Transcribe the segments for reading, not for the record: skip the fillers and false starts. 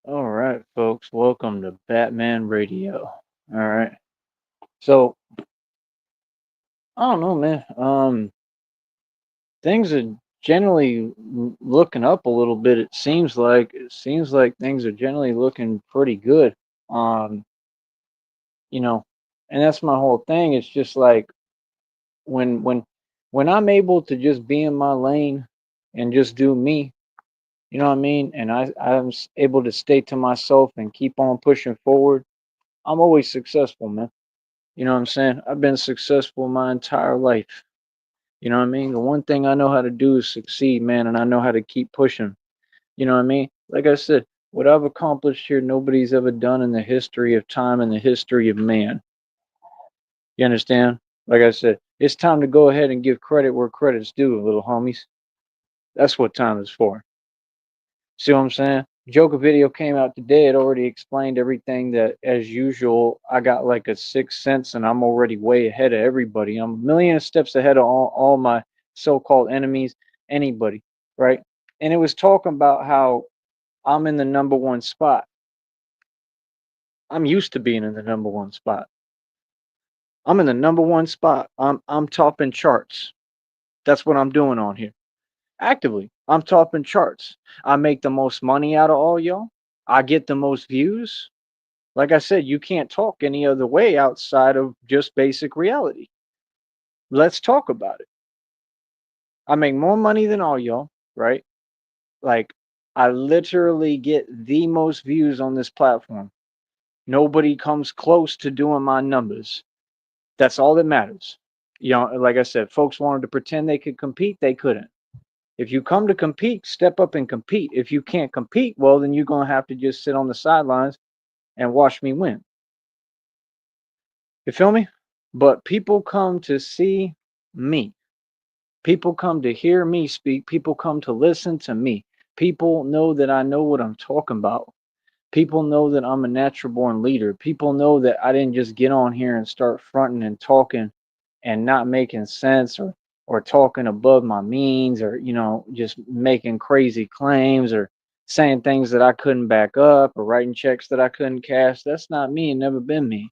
All right, folks, welcome to Batman Radio. All right. So, I don't know, man. Things are generally looking up a little bit. It seems like things are generally looking pretty good. Um, you know, and that's my whole thing. It's just like when when when I'm able to just be in my lane and just do me, you know what I mean? And I'm able to stay to myself and keep on pushing forward. I'm always successful, man. You know what I'm saying? I've been successful my entire life. You know what I mean? The one thing I know how to do is succeed, man, and I know how to keep pushing. You know what I mean? Like I said, what I've accomplished here, nobody's ever done in the history of time and the history of man. You understand? Like I said, it's time to go ahead and give credit where credit's due, little homies. That's what time is for. See what I'm saying? Joker video came out today. It already explained everything that, as usual, I got like a sixth sense and I'm already way ahead of everybody. I'm a million steps ahead of all my so called enemies, anybody, right? And it was talking about how I'm in the number one spot. I'm used to being in the number one spot. I'm in the number one spot. I'm topping charts. That's what I'm doing on here. Actively. I'm topping charts. I make the most money out of all y'all. I get the most views. Like I said, you can't talk any other way outside of just basic reality. Let's talk about it. I make more money than all y'all, right? Like, I literally get the most views on this platform. Nobody comes close to doing my numbers. That's all that matters. You know, like I said, folks wanted to pretend they could compete, they couldn't. If you come to compete, step up and compete. If you can't compete, well, then you're going to have to just sit on the sidelines and watch me win. You feel me? But people come to see me. People come to hear me speak. People come to listen to me. People know that I know what I'm talking about. People know that I'm a natural born leader. People know that I didn't just get on here and start fronting and talking and not making sense or talking above my means or just making crazy claims or saying things that I couldn't back up or writing checks that I couldn't cash. That's not me and never been me.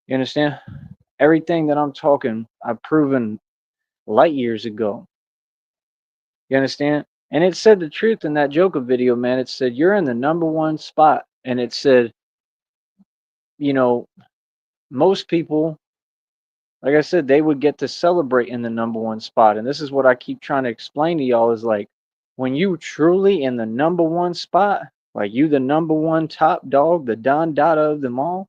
You understand? Everything that I'm talking, I've proven light years ago. You understand? And it said the truth in that Joker video, man. It said you're in the number one spot. And it said, you know, most people, like I said, they would get to celebrate in the number one spot. And this is what I keep trying to explain to y'all is like when you truly in the number one spot, like you the number one top dog, the Don Dada of them all,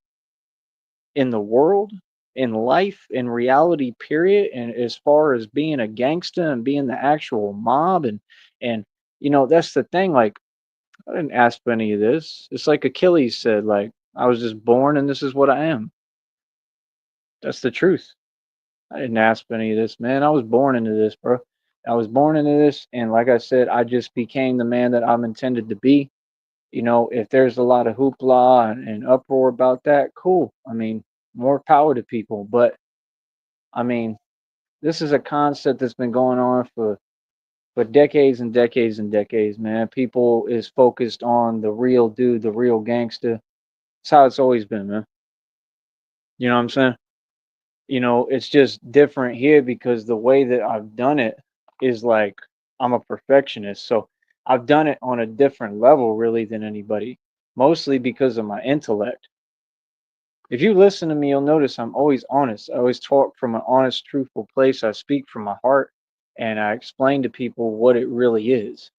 in the world, in life, in reality, period. And as far as being a gangster and being the actual mob, and that's the thing. Like I didn't ask for any of this. It's like Achilles said, like I was just born and this is what I am. That's the truth. I didn't ask for any of this, man. I was born into this, bro. I was born into this, and like I said, I just became the man that I'm intended to be. If there's a lot of hoopla and uproar about that, cool. I mean, more power to people. But I mean, this is a concept that's been going on for decades and decades and decades, man. People is focused on the real dude, the real gangster. It's how it's always been, man. You know what I'm saying? It's just different here because the way that I've done it is like I'm a perfectionist. So I've done it on a different level really than anybody, mostly because of my intellect. If you listen to me, you'll notice I'm always honest. I always talk from an honest, truthful place. I speak from my heart and I explain to people what it really is.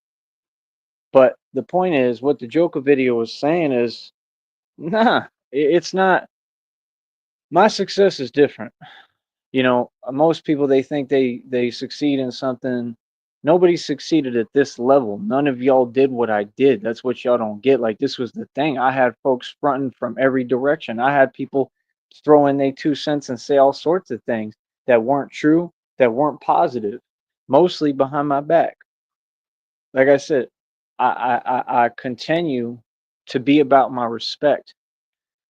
But the point is, what the Joker video was saying is, nah, it's not. My success is different. Most people they think they succeed in something. Nobody succeeded at this level. None of y'all did what I did. That's what y'all don't get. Like this was the thing. I had folks fronting from every direction. I had people throw in their 2 cents and say all sorts of things that weren't true, that weren't positive, mostly behind my back. Like I said, I continue to be about my respect.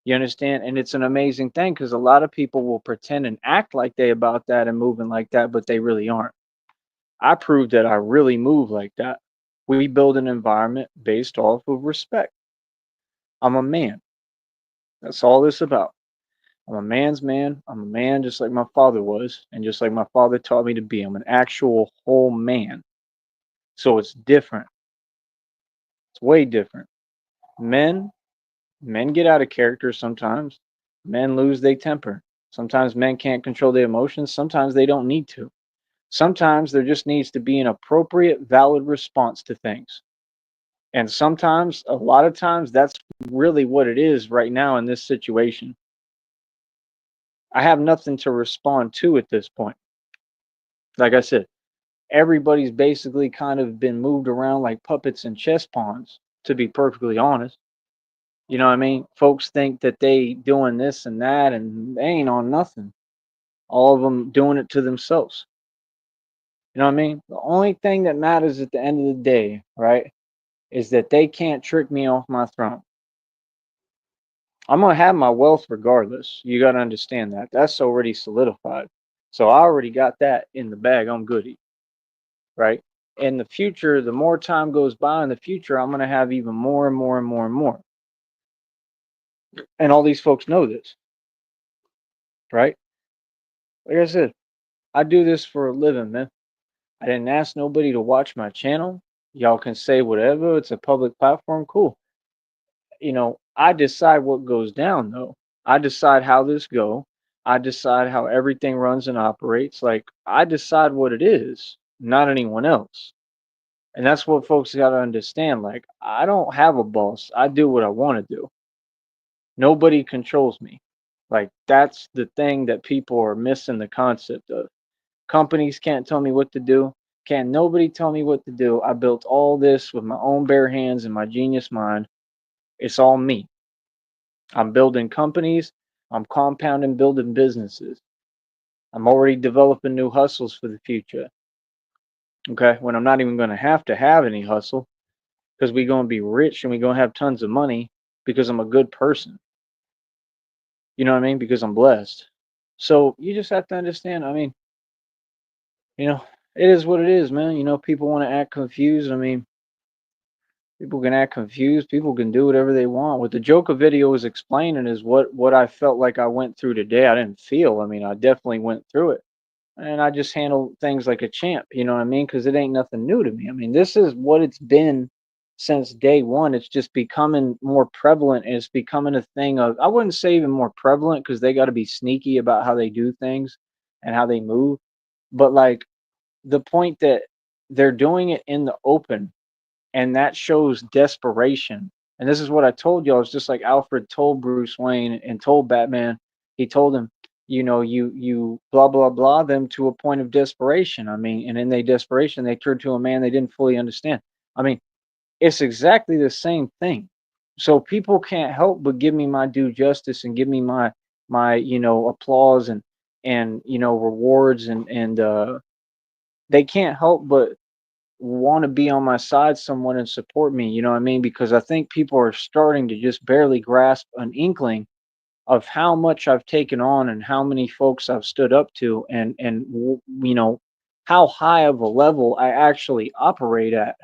You understand? And it's an amazing thing because a lot of people will pretend and act like they about that and moving like that, but they really aren't. I proved that I really move like that. We build an environment based off of respect. I'm a man. That's all this about. I'm a man's man. I'm a man just like my father was, and just like my father taught me to be. I'm an actual whole man. So it's different. It's way different. Men, men get out of character sometimes. Men lose their temper. Sometimes men can't control their emotions. Sometimes they don't need to. Sometimes there just needs to be an appropriate, valid response to things. And sometimes, a lot of times, that's really what it is right now in this situation. I have nothing to respond to at this point. Like I said, everybody's basically kind of been moved around like puppets and chess pawns, to be perfectly honest. You know what I mean? Folks think that they doing this and that, and they ain't on nothing. All of them doing it to themselves. You know what I mean? The only thing that matters at the end of the day, right, is that they can't trick me off my throne. I'm gonna have my wealth regardless. You gotta understand that. That's already solidified. So I already got that in the bag. I'm goody, right? In the future, the more time goes by in the future, I'm gonna have even more and more and more and more. And all these folks know this, right? Like I said, I do this for a living, man. I didn't ask nobody to watch my channel. Y'all can say whatever. It's a public platform. Cool. I decide what goes down though. I decide how this go. I decide how everything runs and operates. Like I decide what it is, not anyone else. And that's what folks got to understand. Like I don't have a boss. I do what I want to do. Nobody controls me. Like that's the thing that people are missing the concept of. Companies can't tell me what to do. Can't nobody tell me what to do. I built all this with my own bare hands and my genius mind. It's all me. I'm building companies. I'm compounding, building businesses. I'm already developing new hustles for the future. Okay. When I'm not even going to have any hustle because we're going to be rich and we're going to have tons of money because I'm a good person. You know what I mean? Because I'm blessed. So you just have to understand. I mean, you know, it is what it is, man. People want to act confused. I mean, people can act confused. People can do whatever they want. What the Joker video was explaining is what I felt like I went through today. I didn't feel. I mean, I definitely went through it, and I just handle things like a champ. You know what I mean? Because it ain't nothing new to me. I mean, this is what it's been since day one. It's just becoming more prevalent, and it's becoming a thing of. I wouldn't say even more prevalent because they got to be sneaky about how they do things and how they move. But like the point that they're doing it in the open and that shows desperation. And this is what I told y'all. It's just like Alfred told Bruce Wayne and told Batman. He told him, you blah blah blah them to a point of desperation. I mean, and in their desperation, they turned to a man they didn't fully understand. I mean, it's exactly the same thing. So people can't help but give me my due justice and give me my applause and rewards and they can't help but want to be on my side someone and support me, you know what I mean? Because I think people are starting to just barely grasp an inkling of how much I've taken on and how many folks I've stood up to and how high of a level I actually operate at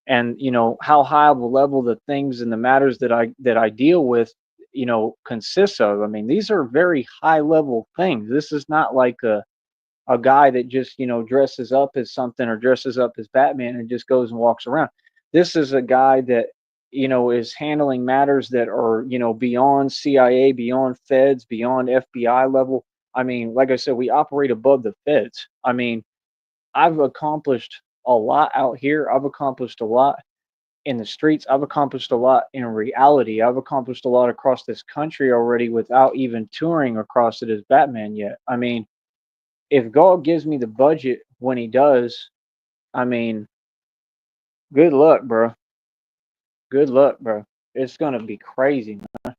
and how high of a level the things and the matters that I deal with consists of. I mean, these are very high level things. This is not like a guy that just dresses up as something or dresses up as Batman and just goes and walks around. This is a guy that is handling matters that are beyond CIA, beyond feds, beyond FBI level. I mean, like I said, we operate above the feds. I mean, I've accomplished a lot out here. I've accomplished a lot in the streets. I've accomplished a lot in reality. I've accomplished a lot across this country already without even touring across it as Batman yet. I mean, if God gives me the budget when he does, I mean, good luck, bro. Good luck, bro. It's gonna be crazy, man.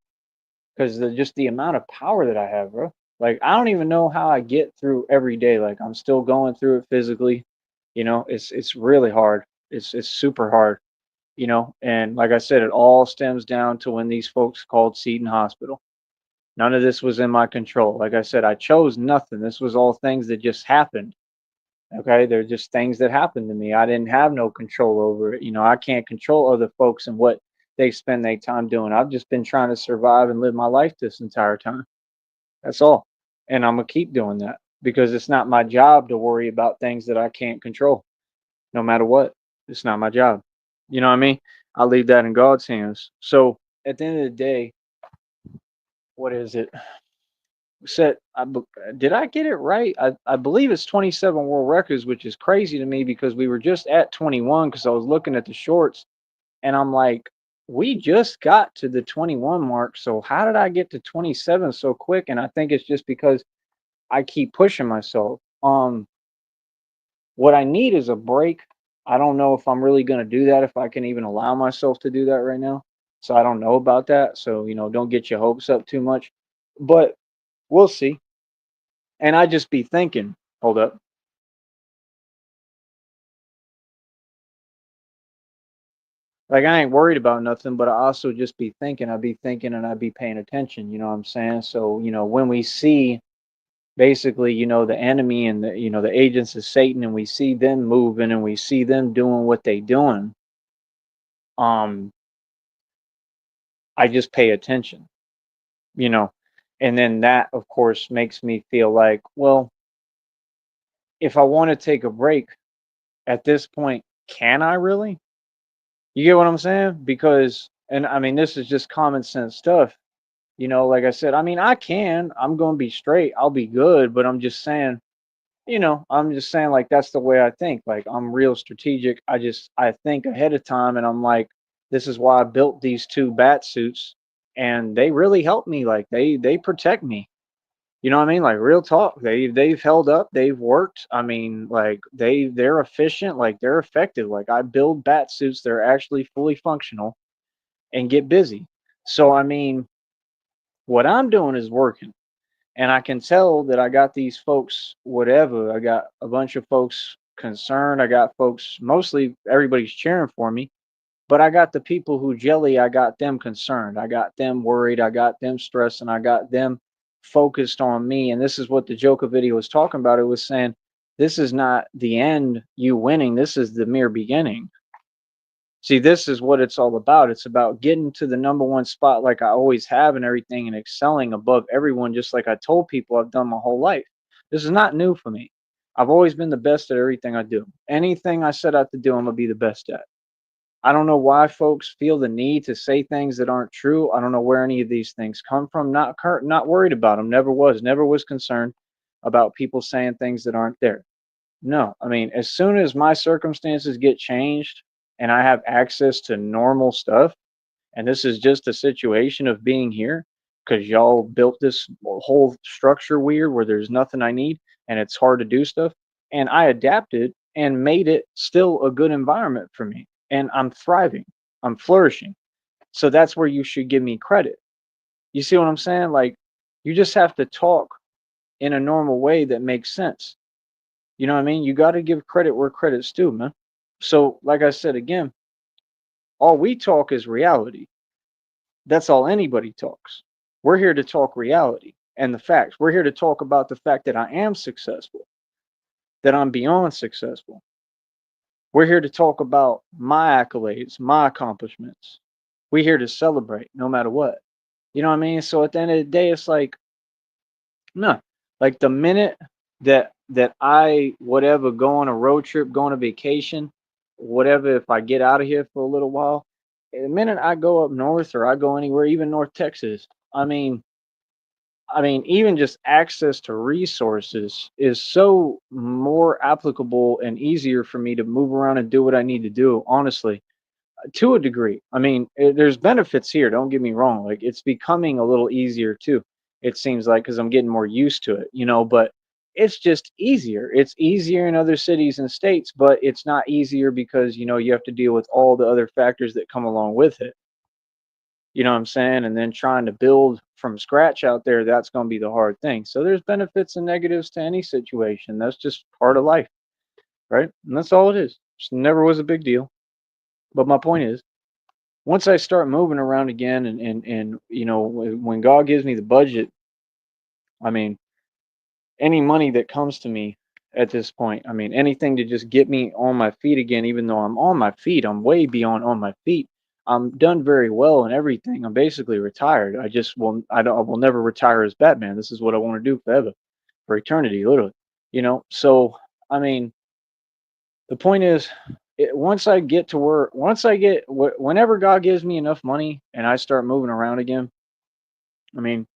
Because just the amount of power that I have, bro. Like I don't even know how I get through every day. Like I'm still going through it physically. It's really hard. It's super hard. And like I said, it all stems down to when these folks called Seton Hospital. None of this was in my control. Like I said, I chose nothing. This was all things that just happened. Okay, they're just things that happened to me. I didn't have no control over it. I can't control other folks and what they spend their time doing. I've just been trying to survive and live my life this entire time. That's all. And I'm gonna keep doing that because it's not my job to worry about things that I can't control, no matter what. It's not my job. You know what I mean? I leave that in God's hands. So at the end of the day, what is it? Set did I get it right? I believe it's 27 world records, which is crazy to me because we were just at 21 because I was looking at the shorts and I'm like, we just got to the 21 mark. So how did I get to 27 so quick? And I think it's just because I keep pushing myself. What I need is a break. I don't know if I'm really going to do that, if I can even allow myself to do that right now. So I don't know about that. So, don't get your hopes up too much, but we'll see. And I just be thinking, hold up. Like I ain't worried about nothing, but I also just be thinking, I'd be thinking and I'd be paying attention, you know what I'm saying? So, when we see basically, the enemy and the agents of Satan and we see them moving and we see them doing what they doing, um, I just pay attention, you know. And then that of course makes me feel like, well, if I want to take a break at this point, can I really? You get what I'm saying? Because and I mean this is just common sense stuff. Like I said, I mean I can. I'm going to be straight. I'll be good, but I'm just saying like that's the way I think. Like I'm real strategic. I think ahead of time and I'm like this is why I built these two bat suits and they really help me like they protect me. You know what I mean? Like real talk. They've held up, they've worked. I mean, like they're efficient, like they're effective. Like I build bat suits that are actually fully functional and get busy. So I mean, what I'm doing is working. And I can tell that I got these folks, whatever. I got a bunch of folks concerned. I got folks, mostly everybody's cheering for me, but I got the people who jelly, I got them concerned. I got them worried. I got them stressed and I got them focused on me. And this is what the Joker video was talking about. It was saying, this is not the end, you winning. This is the mere beginning. See, this is what it's all about. It's about getting to the number one spot like I always have and everything and excelling above everyone, just like I told people I've done my whole life. This is not new for me. I've always been the best at everything I do. Anything I set out to do, I'm going to be the best at. I don't know why folks feel the need to say things that aren't true. I don't know where any of these things come from. Not worried about them. Never was concerned about people saying things that aren't there. No, I mean, as soon as my circumstances get changed and I have access to normal stuff, and this is just a situation of being here because y'all built this whole structure weird where there's nothing I need and it's hard to do stuff. And I adapted and made it still a good environment for me. And I'm thriving, I'm flourishing. So that's where you should give me credit. You see what I'm saying? Like, you just have to talk in a normal way that makes sense. You know what I mean? You got to give credit where credit's due, man. So, like I said again, all we talk is reality. That's all anybody talks. We're here to talk reality and the facts. We're here to talk about the fact that I am successful, that I'm beyond successful. We're here to talk about my accolades, my accomplishments. We're here to celebrate no matter what. You know what I mean? So at the end of the day, it's like, no, like the minute that I whatever go on a road trip, go on a vacation, whatever, if I get out of here for a little while, the minute I go up north or I go anywhere, even North Texas, I mean, even just access to resources is so more applicable and easier for me to move around and do what I need to do, honestly, to a degree. I mean, there's benefits here, don't get me wrong. Like it's becoming a little easier too. It seems like cuz I'm getting more used to it, but it's just easier. It's easier in other cities and states, but it's not easier because, you have to deal with all the other factors that come along with it. You know what I'm saying? And then trying to build from scratch out there, that's going to be the hard thing. So there's benefits and negatives to any situation. That's just part of life, right? And that's all it is. Just never was a big deal. But my point is, once I start moving around again and when God gives me the budget, I mean, any money that comes to me at this point, I mean, anything to just get me on my feet again, even though I'm on my feet, I'm way beyond on my feet. I'm done very well and everything. I'm basically retired. I will never retire as Batman. This is what I want to do forever, for eternity, literally. So I mean, the point is, once I get to where, whenever God gives me enough money and I start moving around again, I mean,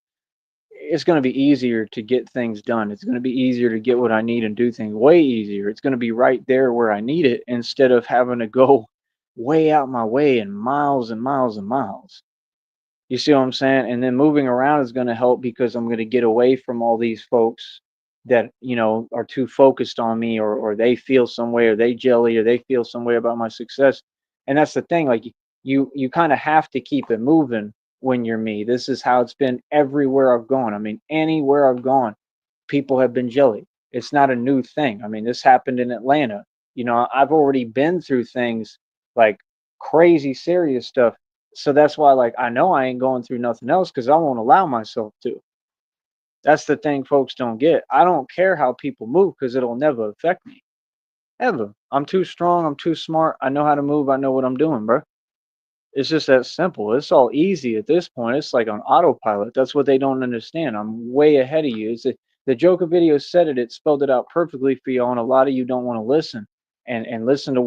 it's going to be easier to get things done. It's going to be easier to get what I need and do things way easier. It's going to be right there where I need it instead of having to go way out my way and miles and miles and miles. You see what I'm saying? And then moving around is going to help because I'm going to get away from all these folks that, are too focused on me, or they feel some way, or they jelly, or they feel some way about my success. And that's the thing. Like, you kind of have to keep it moving when you're me. This is how it's been everywhere I've gone. I mean, anywhere I've gone, people have been jelly. It's not a new thing. I mean, this happened in Atlanta. I've already been through things like crazy serious stuff, so that's why, like, I know I ain't going through nothing else because I won't allow myself to. That's the thing folks don't get. I don't care how people move because it'll never affect me. Ever. I'm too strong. I'm too smart. I know how to move. I know what I'm doing, bro. It's just that simple. It's all easy at this point. It's like on autopilot. That's what they don't understand. I'm way ahead of you. The Joker video said it. It spelled it out perfectly for you, and a lot of you don't want to listen and listen to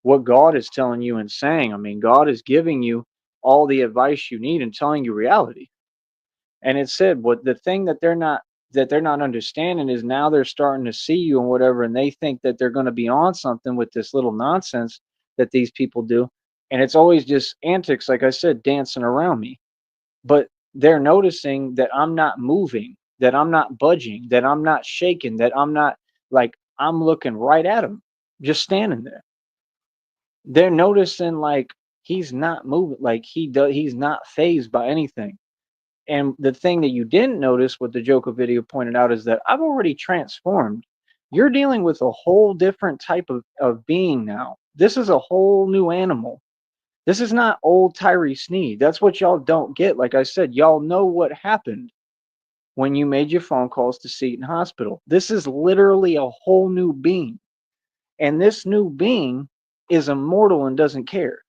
what God is telling you and saying. I mean, God is giving you all the advice you need and telling you reality. And it said what the thing that they're not understanding is now they're starting to see you and whatever, and they think that they're going to be on something with this little nonsense that these people do. And it's always just antics, like I said, dancing around me. But they're noticing that I'm not moving, that I'm not budging, that I'm not shaking, that I'm not, like, I'm looking right at them, just standing there. They're noticing, like, he's not moving, like he's not phased by anything. And the thing that you didn't notice, what the Joker video pointed out, is that I've already transformed. You're dealing with a whole different type of being now. This is a whole new animal. This is not old Tyree Sneed. That's what y'all don't get. Like I said, y'all know what happened when you made your phone calls to Seton Hospital. This is literally a whole new being. And this new being is immortal and doesn't care.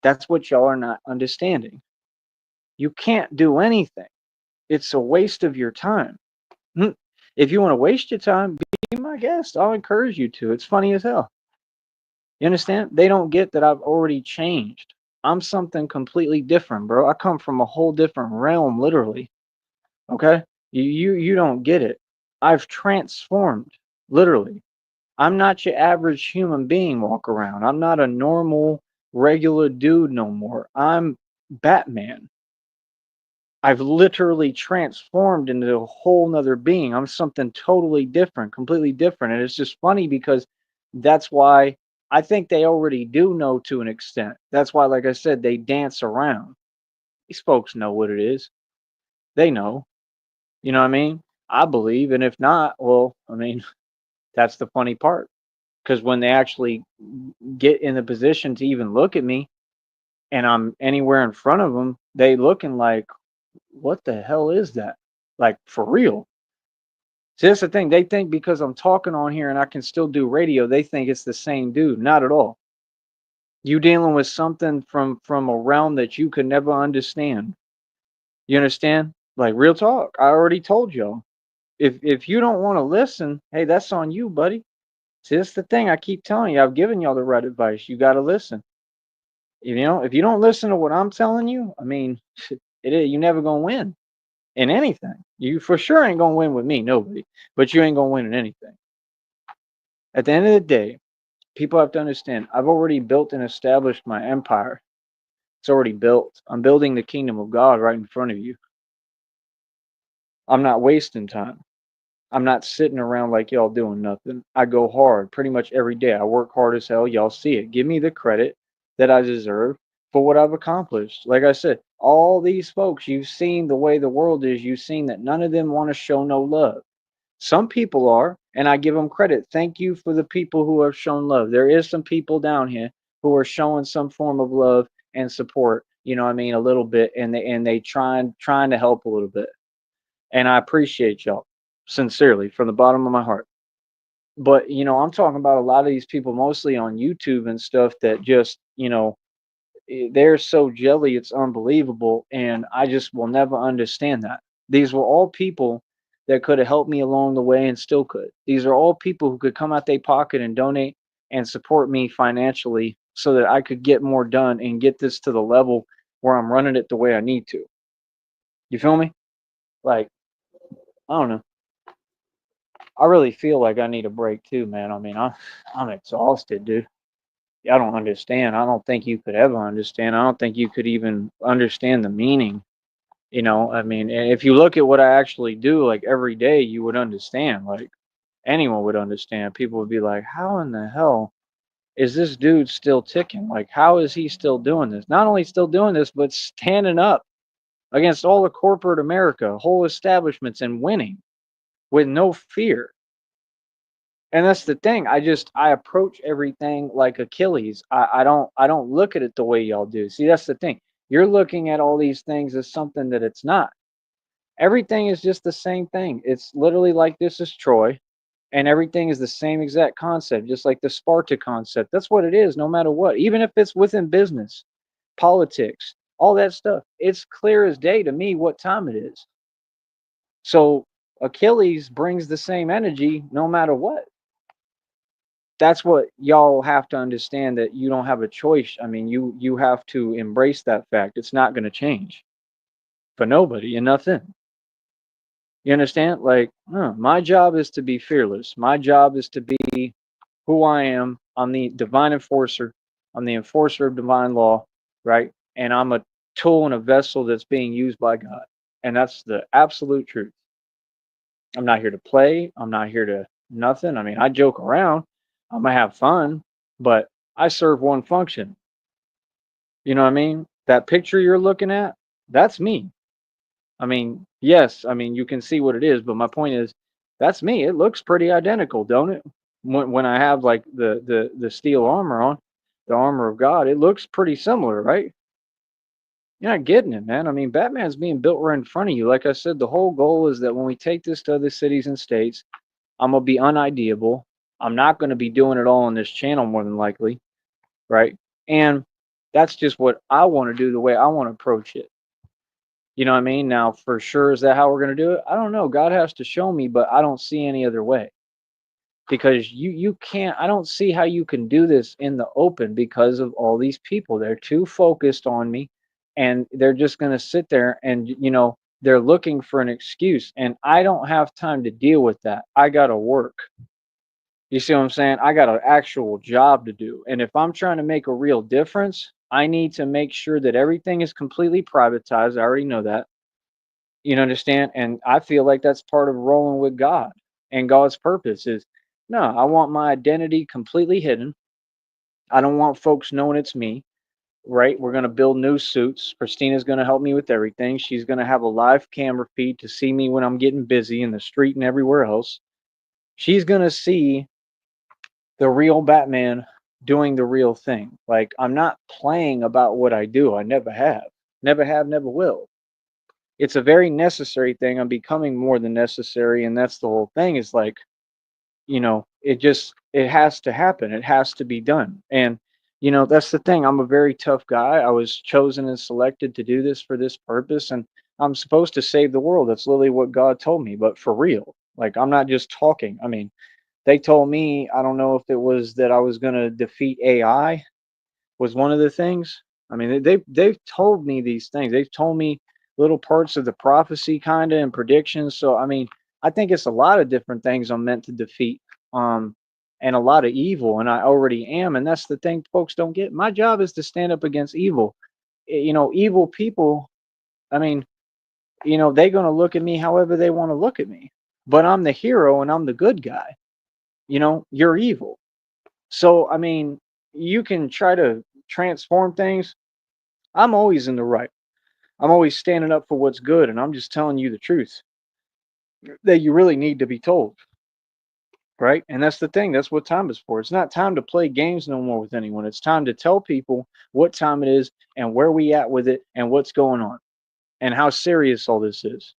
That's what y'all are not understanding. You can't do anything. It's a waste of your time. If you want to waste your time, be my guest. I'll encourage you to. It's funny as hell. You understand? They don't get that I've already changed. I'm something completely different, bro. I come from a whole different realm, literally. Okay? You don't get it. I've transformed, literally. I'm not your average human being walk around. I'm not a normal, regular dude no more. I'm Batman. I've literally transformed into a whole nother being. I'm something totally different, completely different. And it's just funny because that's why I think they already do know to an extent. That's why, like I said, they dance around. These folks know what it is. They know. You know what I mean? I believe. And if not, well, I mean, that's the funny part. Because when they actually get in the position to even look at me and I'm anywhere in front of them, they looking like, what the hell is that? Like, for real. See, that's the thing. They think because I'm talking on here and I can still do radio, they think it's the same dude. Not at all. You dealing with something from a realm that you could never understand. You understand? Like, real talk. I already told y'all. If you don't want to listen, hey, that's on you, buddy. See, that's the thing. I keep telling you. I've given y'all the right advice. You got to listen. If you don't listen to what I'm telling you, I mean, you never gonna win in anything. You for sure ain't gonna win with me, nobody. But you ain't gonna win in anything. At the end of the day, people have to understand. I've already built and established my empire. It's already built. I'm building the kingdom of God right in front of you. I'm not wasting time. I'm not sitting around like y'all doing nothing. I go hard pretty much every day. I work hard as hell. Y'all see it. Give me the credit that I deserve for what I've accomplished. Like I said, all these folks, you've seen the way the world is. You've seen that none of them want to show no love. Some people are, and I give them credit. Thank you for the people who have shown love. There is some people down here who are showing some form of love and support. You know what I mean? A little bit, and they trying to help a little bit. And I appreciate y'all sincerely from the bottom of my heart. But I'm talking about a lot of these people, mostly on YouTube and stuff, that just they're so jelly, it's unbelievable. And I just will never understand that. These were all people that could have helped me along the way and still could. These are all people who could come out their pocket and donate and support me financially so that I could get more done and get this to the level where I'm running it the way I need to. You feel me? Like, I don't know. I really feel like I need a break too, man. I mean, I'm exhausted, dude. I don't understand. I don't think you could ever understand. I don't think you could even understand the meaning. I mean, if you look at what I actually do, like every day, you would understand. Like anyone would understand. People would be like, how in the hell is this dude still ticking? Like, how is he still doing this? Not only still doing this, but standing up against all the corporate America, whole establishments, and winning with no fear. And that's the thing. I approach everything like Achilles. I don't look at it the way y'all do. See, that's the thing. You're looking at all these things as something that it's not. Everything is just the same thing. It's literally like this is Troy, and everything is the same exact concept, just like the Sparta concept. That's what it is, no matter what. Even if it's within business, politics, all that stuff. It's clear as day to me what time it is. So Achilles brings the same energy no matter what. That's what y'all have to understand, that you don't have a choice. I mean, you have to embrace that fact. It's not going to change for nobody and nothing. You understand? Like, my job is to be fearless. My job is to be who I am. I'm the divine enforcer. I'm the enforcer of divine law, right? And I'm a tool and a vessel that's being used by God. And that's the absolute truth. I'm not here to play. I'm not here to nothing. I mean, I joke around. I'm gonna have fun, but I serve one function. You know what I mean? That picture you're looking at, that's me. I mean, yes, I mean you can see what it is, but my point is, that's me. It looks pretty identical, don't it? When I have like the steel armor on, the armor of God, it looks pretty similar, right? You're not getting it, man. I mean, Batman's being built right in front of you. Like I said, the whole goal is that when we take this to other cities and states, I'm gonna be unideable. I'm not gonna be doing it all on this channel more than likely, right? And that's just what I want to do, the way I want to approach it. You know what I mean? Now, for sure, is that how we're gonna do it? I don't know. God has to show me, but I don't see any other way. Because you can't. I don't see how you can do this in the open because of all these people. They're too focused on me, and they're just gonna sit there and they're looking for an excuse, and I don't have time to deal with that. I gotta work. You see what I'm saying? I got an actual job to do. And if I'm trying to make a real difference, I need to make sure that everything is completely privatized. I already know that. You understand? And I feel like that's part of rolling with God. And God's purpose is, no, I want my identity completely hidden. I don't want folks knowing it's me, right? We're going to build new suits. Christina's going to help me with everything. She's going to have a live camera feed to see me when I'm getting busy in the street and everywhere else. She's going to see the real Batman doing the real thing. Like, I'm not playing about what I do. I never have. Never have, never will. It's a very necessary thing. I'm becoming more than necessary, and that's the whole thing. Is like, it has to happen. It has to be done. And that's the thing. I'm a very tough guy. I was chosen and selected to do this for this purpose, and I'm supposed to save the world. That's literally what God told me, but for real. Like, I'm not just talking. I mean, they told me, I don't know if it was that I was going to defeat AI was one of the things. I mean, they've told me these things. They've told me little parts of the prophecy kind of and predictions. So I mean, I think it's a lot of different things I'm meant to defeat. Um and a lot of evil, and I already am. And that's the thing folks don't get. My job is to stand up against evil. Evil people, I mean, they're going to look at me however they want to look at me. But I'm the hero and I'm the good guy. You're evil. So, I mean, you can try to transform things. I'm always in the right. I'm always standing up for what's good, and I'm just telling you the truth that you really need to be told, right? And that's the thing. That's what time is for. It's not time to play games no more with anyone. It's time to tell people what time it is and where we at with it and what's going on and how serious all this is.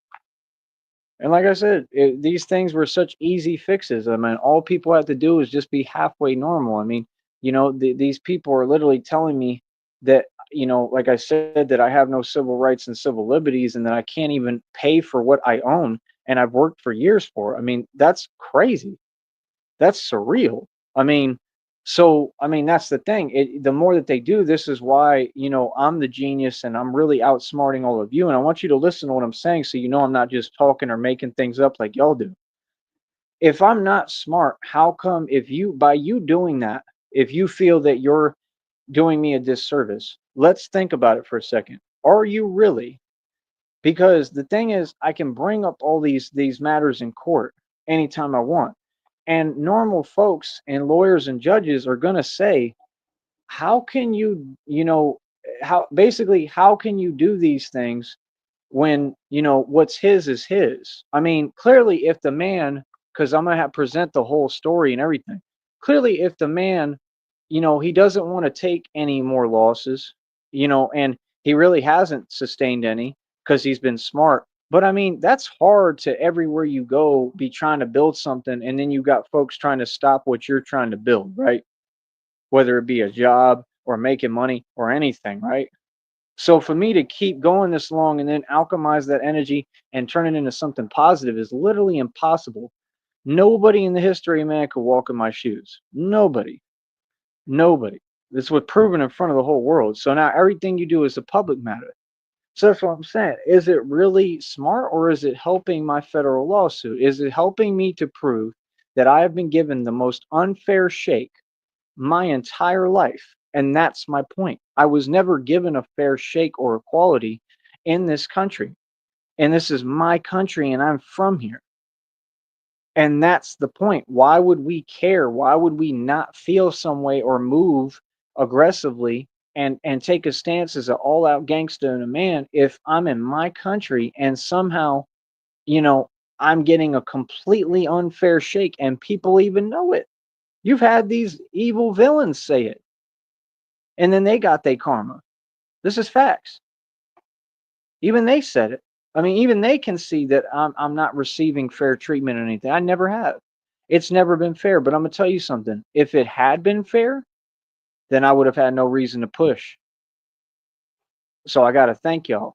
And like I said, these things were such easy fixes. I mean, all people have to do is just be halfway normal. I mean, these people are literally telling me that like I said, that I have no civil rights and civil liberties, and that I can't even pay for what I own and I've worked for years for. I mean, that's crazy. That's surreal. I mean, that's the thing. The more that they do, this is why, I'm the genius and I'm really outsmarting all of you. And I want you to listen to what I'm saying so I'm not just talking or making things up like y'all do. If I'm not smart, how come, if you, by you doing that, if you feel that you're doing me a disservice, let's think about it for a second. Are you really? Because the thing is, I can bring up all these matters in court anytime I want. And normal folks and lawyers and judges are going to say, how can you, how can you do these things when, what's his is his? I mean, clearly, if the man, because I'm going to have present the whole story and everything, clearly, if the man, he doesn't want to take any more losses, and he really hasn't sustained any because he's been smart. But I mean, that's hard to everywhere you go be trying to build something, and then you got folks trying to stop what you're trying to build, right? Whether it be a job or making money or anything, right? So for me to keep going this long and then alchemize that energy and turn it into something positive is literally impossible. Nobody in the history of man could walk in my shoes. Nobody. Nobody. This was proven in front of the whole world. So now everything you do is a public matter. So that's what I'm saying. Is it really smart, or is it helping my federal lawsuit? Is it helping me to prove that I have been given the most unfair shake my entire life? And that's my point. I was never given a fair shake or equality in this country. And this is my country, and I'm from here. And that's the point. Why would we care? Why would we not feel some way or move aggressively and take a stance as an all-out gangster and a man if I'm in my country and somehow, you know, I'm getting a completely unfair shake and people even know it? You've had these evil villains say it, and then they got their karma. This is facts. Even they said it. I mean, even they can see that I'm not receiving fair treatment or anything. I never have. It's never been fair. But I'm gonna tell you something. If it had been fair, then I would have had no reason to push. So I gotta thank y'all.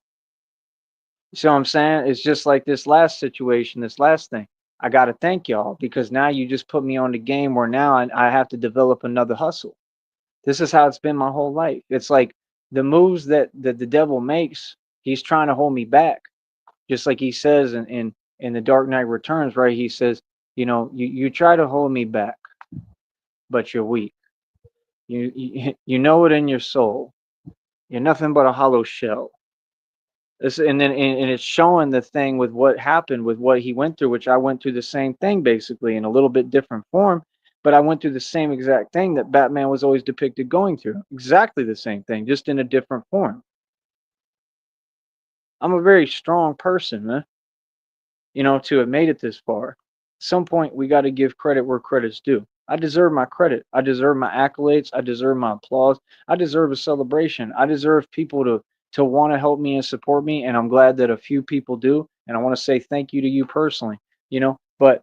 You see what I'm saying? It's just like this last situation, this last thing. I gotta thank y'all because now you just put me on the game where now I have to develop another hustle. This is how it's been my whole life. It's like the moves that the devil makes, he's trying to hold me back. Just like he says in the Dark Knight Returns, right? He says, you try to hold me back, but you're weak. You know it in your soul. You're nothing but a hollow shell. And it's showing the thing with what happened with what he went through, which I went through the same thing basically in a little bit different form, but I went through the same exact thing that Batman was always depicted going through. Exactly the same thing, just in a different form. I'm a very strong person, man. To have made it this far. At some point, we got to give credit where credit's due. I deserve my credit. I deserve my accolades. I deserve my applause. I deserve a celebration. I deserve people to want to help me and support me, and I'm glad that a few people do. And I want to say thank you to you personally. But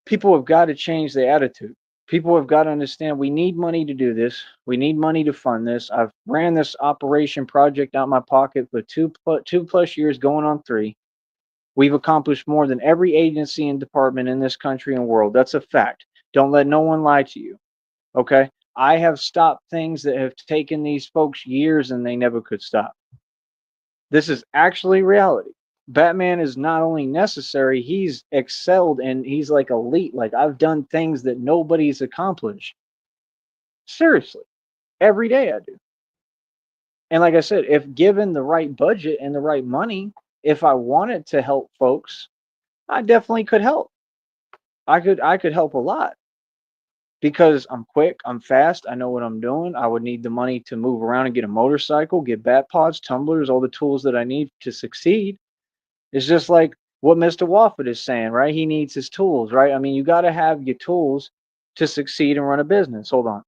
people have got to change their attitude. People have got to understand we need money to do this. We need money to fund this. I've ran this operation project out my pocket for two plus years, going on three. We've accomplished more than every agency and department in this country and world. That's a fact. Don't let no one lie to you. Okay? I have stopped things that have taken these folks years and they never could stop. This is actually reality. Batman is not only necessary, he's excelled and he's like elite. Like I've done things that nobody's accomplished. Seriously. Every day I do. And like I said, if given the right budget and the right money, if I wanted to help folks, I definitely could help. I could help a lot because I'm quick, I'm fast, I know what I'm doing. I would need the money to move around and get a motorcycle, get bat pods, tumblers, all the tools that I need to succeed. It's just like what Mr. Wofford is saying, right? He needs his tools, right? I mean, you got to have your tools to succeed and run a business. Hold on.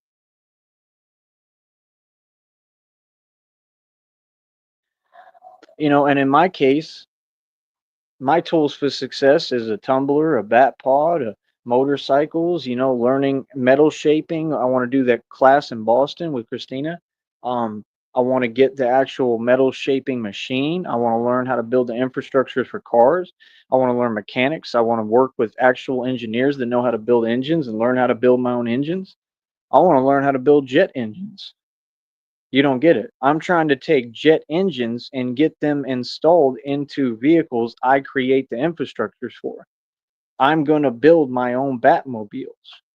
And in my case, my tools for success is a tumbler, a bat pod, motorcycles, learning metal shaping. I want to do that class in Boston with Christina. I want to get the actual metal shaping machine. I want to learn how to build the infrastructures for cars. I want to learn mechanics. I want to work with actual engineers that know how to build engines and learn how to build my own engines. I want to learn how to build jet engines. You don't get it. I'm trying to take jet engines and get them installed into vehicles I create the infrastructures for. I'm going to build my own Batmobiles.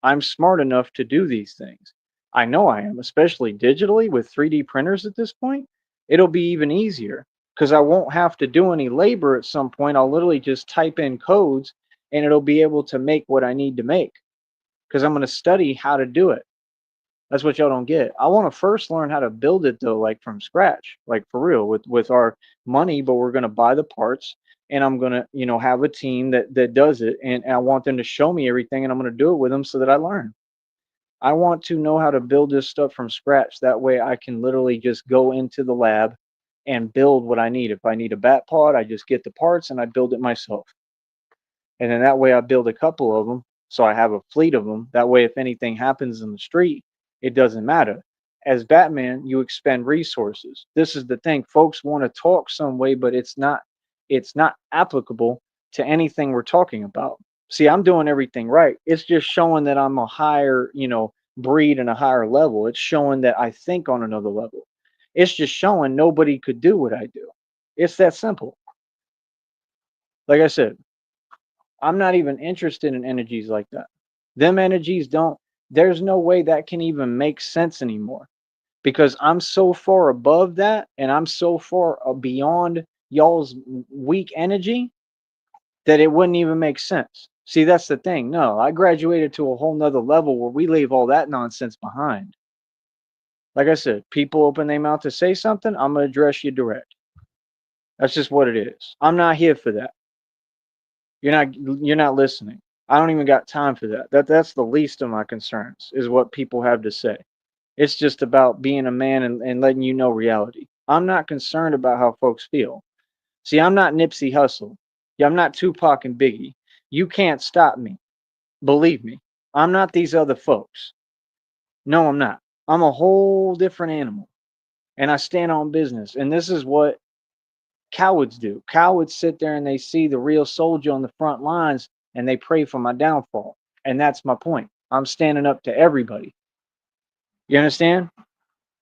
I'm smart enough to do these things. I know I am, especially digitally with 3D printers at this point. It'll be even easier because I won't have to do any labor at some point. I'll literally just type in codes and it'll be able to make what I need to make because I'm going to study how to do it. That's what y'all don't get. I want to first learn how to build it though, like from scratch, like for real, with our money. But we're gonna buy the parts, and I'm gonna, have a team that does it, and I want them to show me everything, and I'm gonna do it with them so that I learn. I want to know how to build this stuff from scratch. That way, I can literally just go into the lab and build what I need. If I need a bat pod, I just get the parts and I build it myself. And then that way I build a couple of them. So I have a fleet of them. That way, if anything happens in the street, it doesn't matter. As Batman, you expend resources. This is the thing. Folks want to talk some way, but it's not applicable to anything we're talking about. See, I'm doing everything right. It's just showing that I'm a higher, breed and a higher level. It's showing that I think on another level. It's just showing nobody could do what I do. It's that simple. Like I said, I'm not even interested in energies like that. Them energies don't, there's no way that can even make sense anymore because I'm so far above that and I'm so far beyond y'all's weak energy that it wouldn't even make sense. See, that's the thing. No, I graduated to a whole nother level where we leave all that nonsense behind. Like I said, people open their mouth to say something, I'm going to address you direct. That's just what it is. I'm not here for that. You're not listening. I don't even got time for that. That's the least of my concerns is what people have to say. It's just about being a man and letting you know reality. I'm not concerned about how folks feel. See, I'm not Nipsey Hussle. Yeah, I'm not Tupac and Biggie. You can't stop me. Believe me. I'm not these other folks. No, I'm not. I'm a whole different animal. And I stand on business. And this is what cowards do. Cowards sit there and they see the real soldier on the front lines and they pray for my downfall. And that's my point. I'm standing up to everybody. You understand?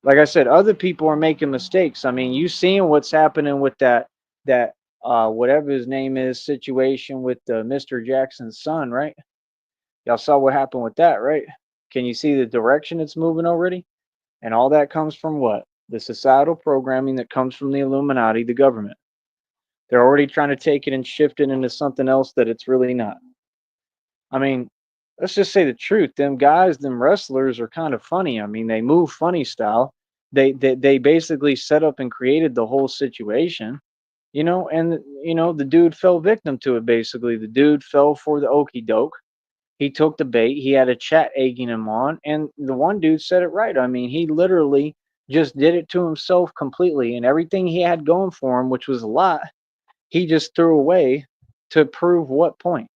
Like I said, other people are making mistakes. I mean, you seeing what's happening with that whatever his name is situation with Mr. Jackson's son, right? Y'all saw what happened with that, right? Can you see the direction it's moving already? And all that comes from what? The societal programming that comes from the Illuminati, the government. They're already trying to take it and shift it into something else that it's really not. I mean, let's just say the truth. Them guys, them wrestlers are kind of funny. I mean, they move funny style. They basically set up and created the whole situation, and the dude fell victim to it basically. The dude fell for the okey doke. He took the bait. He had a chat egging him on, and the one dude said it right. I mean, he literally just did it to himself completely, and everything he had going for him, which was a lot, he just threw away to prove what point?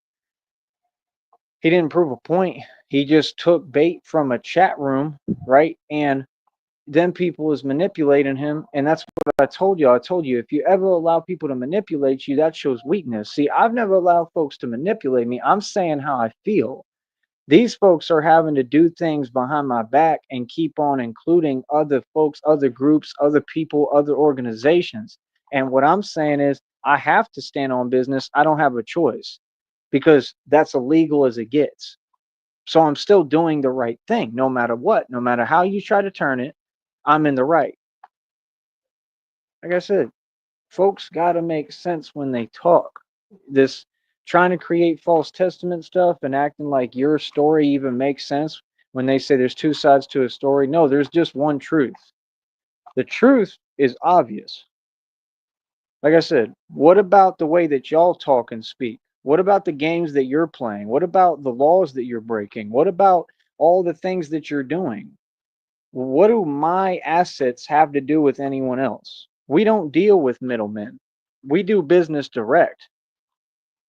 He didn't prove a point. He just took bait from a chat room, right? And then people is manipulating him. And that's what I told you. I told you, if you ever allow people to manipulate you, that shows weakness. See, I've never allowed folks to manipulate me. I'm saying how I feel. These folks are having to do things behind my back and keep on including other folks, other groups, other people, other organizations. And what I'm saying is, I have to stand on business. I don't have a choice because that's illegal as it gets. So I'm still doing the right thing no matter what, no matter how you try to turn it, I'm in the right. Like I said, folks got to make sense when they talk. This trying to create false testament stuff and acting like your story even makes sense when they say there's two sides to a story. No, there's just one truth. The truth is obvious. Like I said, what about the way that y'all talk and speak? What about the games that you're playing? What about the laws that you're breaking? What about all the things that you're doing? What do my assets have to do with anyone else? We don't deal with middlemen. We do business direct.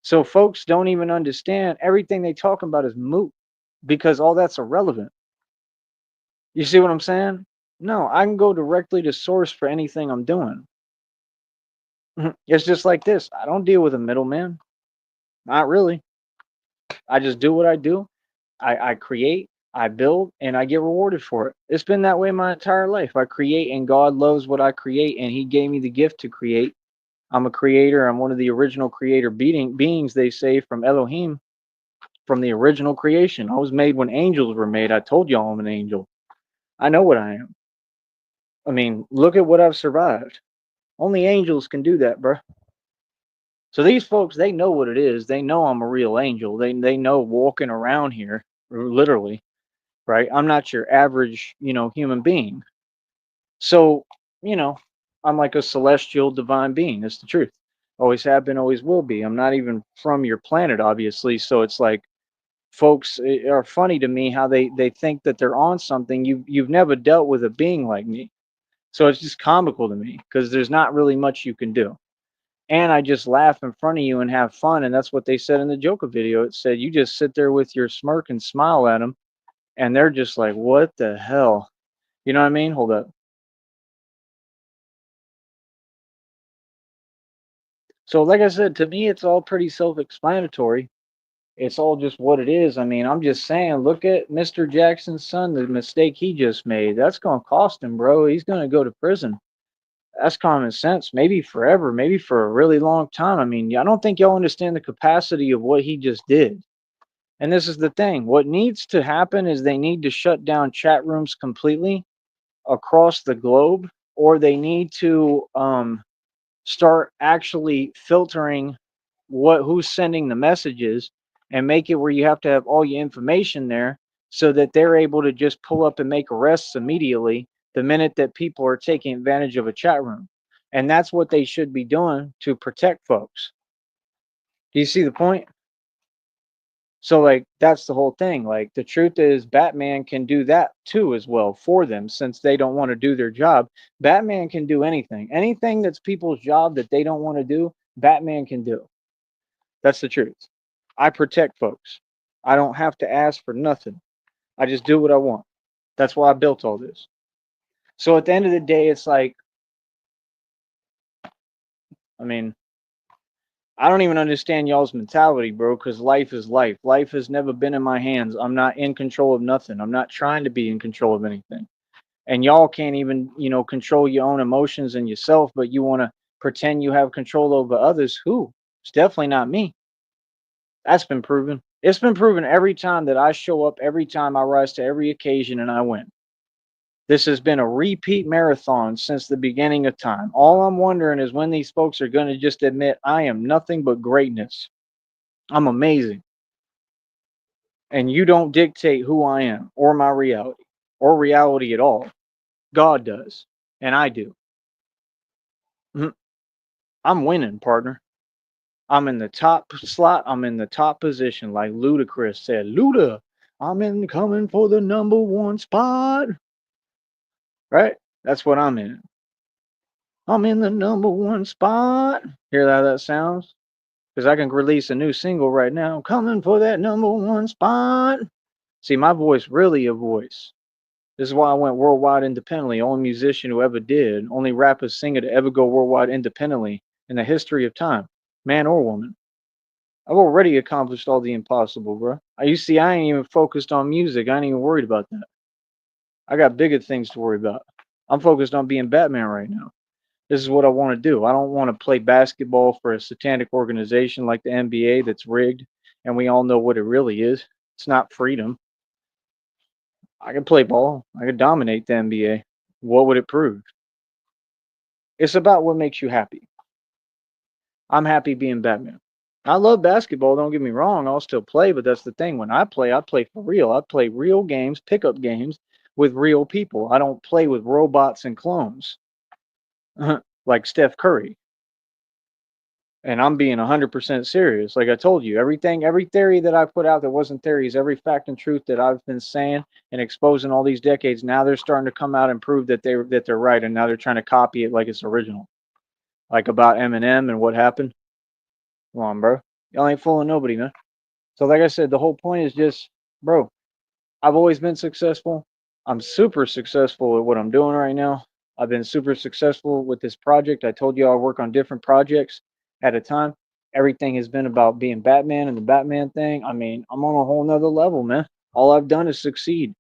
So folks don't even understand everything they talk about is moot because all that's irrelevant. You see what I'm saying? No, I can go directly to source for anything I'm doing. It's just like this. I don't deal with a middleman. Not really. I just do what I do. I create, I build, and I get rewarded for it. It's been that way my entire life. I create, and God loves what I create, and He gave me the gift to create. I'm a creator. I'm one of the original creator beings, they say, from Elohim, from the original creation. I was made when angels were made. I told y'all I'm an angel. I know what I am. I mean, look at what I've survived. Only angels can do that, bro. So these folks, they know what it is. They know I'm a real angel. They know walking around here, literally, right? I'm not your average, human being. So, you know, I'm like a celestial divine being. That's the truth. Always have been, always will be. I'm not even from your planet, obviously. So it's like folks are funny to me how they think that they're on something. You've never dealt with a being like me. So it's just comical to me because there's not really much you can do. And I just laugh in front of you and have fun. And that's what they said in the Joker video. It said you just sit there with your smirk and smile at them, and they're just like, "What the hell?" You know what I mean? Hold up. So, like I said, to me, it's all pretty self-explanatory. It's all just what it is. I mean, I'm just saying, look at Mr. Jackson's son, the mistake he just made. That's going to cost him, bro. He's going to go to prison. That's common sense. Maybe forever, maybe for a really long time. I mean, I don't think y'all understand the capacity of what he just did. And this is the thing. What needs to happen is they need to shut down chat rooms completely across the globe, or they need to start actually filtering who's sending the messages and make it where you have to have all your information there so that they're able to just pull up and make arrests immediately the minute that people are taking advantage of a chat room. And that's what they should be doing to protect folks. Do you see the point? So like that's the whole thing. Like the truth is Batman can do that too as well for them since they don't want to do their job. Batman can do anything. Anything that's people's job that they don't want to do, Batman can do. That's the truth. I protect folks. I don't have to ask for nothing. I just do what I want. That's why I built all this. So at the end of the day, it's like, I mean, I don't even understand y'all's mentality, bro, because life is life. Life has never been in my hands. I'm not in control of nothing. I'm not trying to be in control of anything. And y'all can't even, control your own emotions and yourself, but you want to pretend you have control over others. Who? It's definitely not me. That's been proven. It's been proven every time that I show up, every time I rise to every occasion and I win. This has been a repeat marathon since the beginning of time. All I'm wondering is when these folks are going to just admit I am nothing but greatness. I'm amazing. And you don't dictate who I am or my reality or reality at all. God does. And I do. Mhm. I'm winning, partner. I'm in the top slot. I'm in the top position, like Ludacris said. Luda, I'm in coming for the number one spot. Right? That's what I'm in. I'm in the number one spot. Hear how that sounds? Because I can release a new single right now. Coming for that number one spot. See, my voice really a voice. This is why I went worldwide independently. Only musician who ever did. Only rapper singer to ever go worldwide independently in the history of time, man or woman. I've already accomplished all the impossible, bro. You see, I ain't even focused on music. I ain't even worried about that. I got bigger things to worry about. I'm focused on being Batman right now. This is what I want to do. I don't want to play basketball for a satanic organization like the NBA that's rigged, and we all know what it really is. It's not freedom. I can play ball. I can dominate the NBA. What would it prove? It's about what makes you happy. I'm happy being Batman. I love basketball, don't get me wrong. I'll still play, but that's the thing. When I play for real. I play real games, pickup games with real people. I don't play with robots and clones like Steph Curry. And I'm being 100% serious. Like I told you, every theory that I put out that wasn't theories, every fact and truth that I've been saying and exposing all these decades, now they're starting to come out and prove that they're right, and now they're trying to copy it like it's original. Like about Eminem and what happened. Come on, bro. Y'all ain't fooling nobody, man. So like I said, the whole point is just, bro, I've always been successful. I'm super successful at what I'm doing right now. I've been super successful with this project. I told you I work on different projects at a time. Everything has been about being Batman and the Batman thing. I mean, I'm on a whole nother level, man. All I've done is succeed.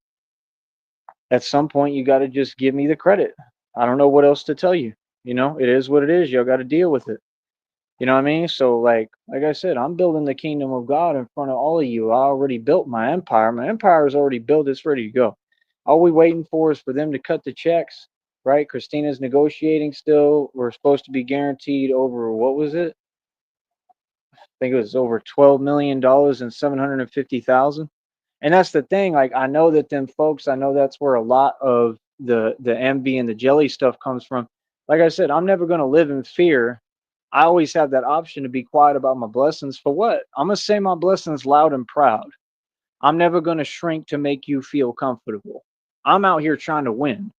At some point, you got to just give me the credit. I don't know what else to tell you. You know, it is what it is. Y'all got to deal with it. You know what I mean? So like I said, I'm building the kingdom of God in front of all of you. I already built my empire. My empire is already built. It's ready to go. All we waiting for is for them to cut the checks, right? Christina's negotiating still. We're supposed to be guaranteed over what was it? I think it was over $12 million and 750,000. And that's the thing. Like I know that them folks. I know that's where a lot of the envy and the jelly stuff comes from. Like I said, I'm never gonna live in fear. I always have that option to be quiet about my blessings. For what? I'm gonna say my blessings loud and proud. I'm never gonna shrink to make you feel comfortable. I'm out here trying to win.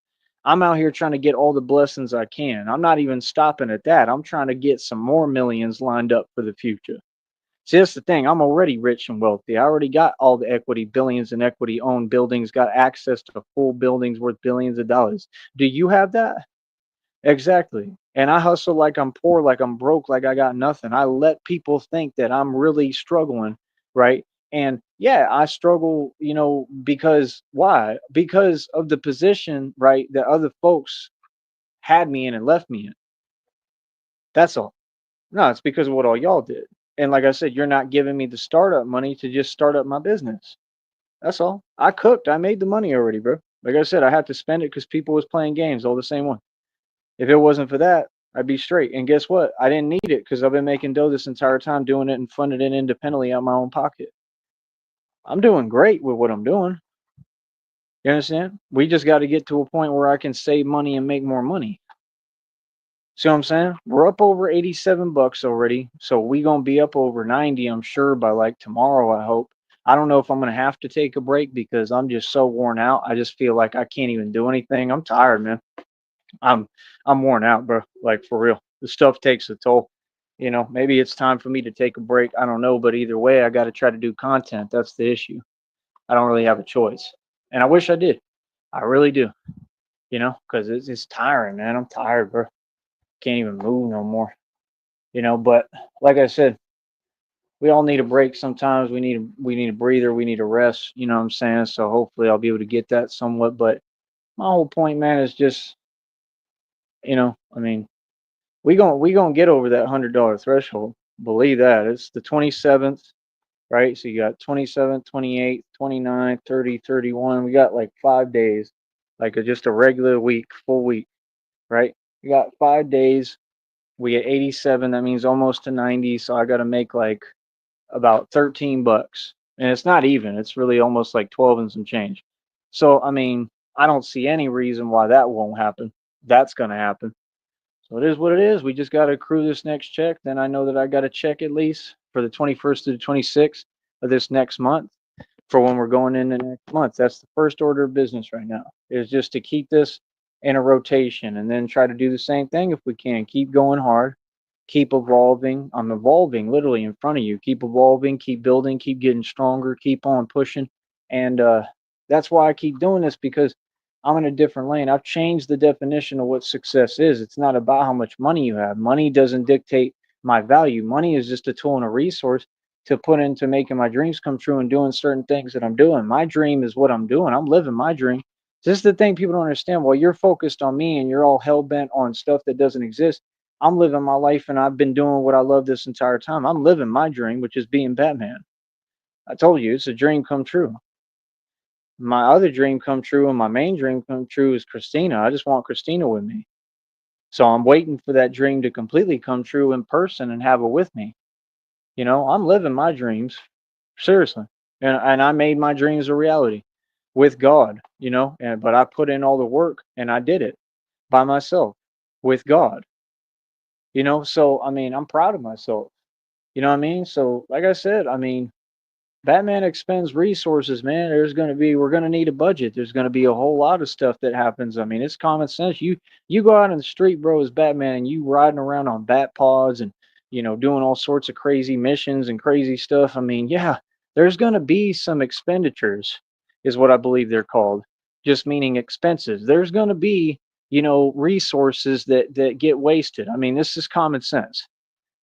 I'm out here trying to get all the blessings I can. I'm not even stopping at that. I'm trying to get some more millions lined up for the future. See, that's the thing. I'm already rich and wealthy. I already got all the equity, billions in equity owned buildings, got access to full buildings worth billions of dollars. Do you have that? Exactly. And I hustle like I'm poor, like I'm broke, like I got nothing. I let people think that I'm really struggling, right? And yeah, I struggle, because why? Because of the position, right, that other folks had me in and left me in. That's all. No, it's because of what all y'all did. And like I said, you're not giving me the startup money to just start up my business. That's all. I cooked. I made the money already, bro. Like I said, I had to spend it because people was playing games all the same one. If it wasn't for that, I'd be straight. And guess what? I didn't need it because I've been making dough this entire time, doing it and funding it independently out of my own pocket. I'm doing great with what I'm doing. You understand? We just got to get to a point where I can save money and make more money. See what I'm saying? We're up over 87 bucks already. So we going to be up over 90, I'm sure, by like tomorrow, I hope. I don't know if I'm going to have to take a break because I'm just so worn out. I just feel like I can't even do anything. I'm tired, man. I'm I'm worn out, bro. Like for real. The stuff takes a toll. Maybe it's time for me to take a break. I don't know, but either way, I got to try to do content. That's the issue. I don't really have a choice, and I wish I did. I really do. Because it's tiring, man. I'm tired, bro. Can't even move no more. But like I said, we all need a break sometimes. We need a breather. We need a rest. You know what I'm saying? So hopefully, I'll be able to get that somewhat. But my whole point, man, is just I mean, we gonna get over that $100 threshold. Believe that. It's the 27th, right? So you got 27th, 28th, 29th, 30, 31. We got like 5 days, like just a regular week, full week, right? We got 5 days. We get 87. That means almost to 90. So I got to make like about 13 bucks, and it's not even. It's really almost like 12 and some change. So I mean, I don't see any reason why that won't happen. That's gonna happen. So it is what it is. We just got to accrue this next check. Then I know that I got a check at least for the 21st to the 26th of this next month for when we're going into next month. That's the first order of business right now, is just to keep this in a rotation and then try to do the same thing if we can. Keep going hard, keep evolving. I'm evolving literally in front of you. Keep evolving, keep building, keep getting stronger, keep on pushing. And that's why I keep doing this, because I'm in a different lane. I've changed the definition of what success is. It's not about how much money you have. Money doesn't dictate my value. Money is just a tool and a resource to put into making my dreams come true and doing certain things that I'm doing. My dream is what I'm doing. I'm living my dream. This is the thing people don't understand. While you're focused on me and you're all hell bent on stuff that doesn't exist, I'm living my life and I've been doing what I love this entire time. I'm living my dream, which is being Batman. I told you it's a dream come true. My other dream come true and my main dream come true is Christina. I just want Christina with me. So I'm waiting for that dream to completely come true in person and have her with me. I'm living my dreams. Seriously. And I made my dreams a reality with God, but I put in all the work and I did it by myself with God. So I mean, I'm proud of myself. You know what I mean? So like I said, I mean, Batman expends resources, man. We're gonna need a budget. There's gonna be a whole lot of stuff that happens. I mean, it's common sense. You go out in the street, bro, as Batman, and you riding around on bat pods and doing all sorts of crazy missions and crazy stuff. I mean, yeah, there's gonna be some expenditures, is what I believe they're called. just meaning expenses. There's going to be, resources that get wasted. I mean, this is common sense.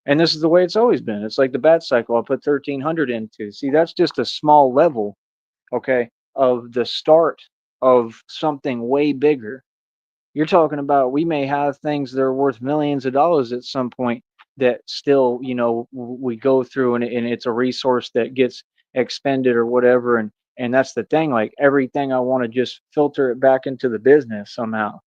And this is the way it's always been. It's like the bat cycle I put 1300 into. See, that's just a small level, okay, of the start of something way bigger. You're talking about we may have things that are worth millions of dollars at some point that still, we go through, and it's a resource that gets expended or whatever. And that's the thing. Like everything, I want to just filter it back into the business somehow.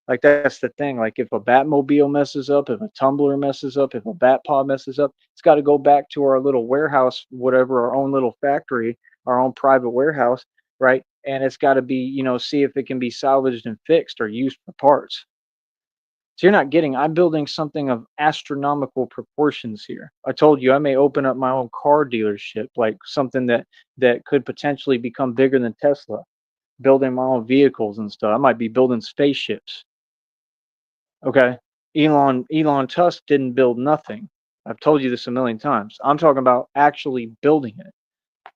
Like that's the thing. Like if a Batmobile messes up, if a tumbler messes up, if a bat pod messes up, it's got to go back to our little warehouse, whatever, our own little factory, our own private warehouse, right? And it's got to be, see if it can be salvaged and fixed or used for parts. So you're not getting, I'm building something of astronomical proportions here. I told you I may open up my own car dealership, like something that could potentially become bigger than Tesla, building my own vehicles and stuff. I might be building spaceships. Okay. Elon Tusk didn't build nothing. I've told you this a million times. I'm talking about actually building it.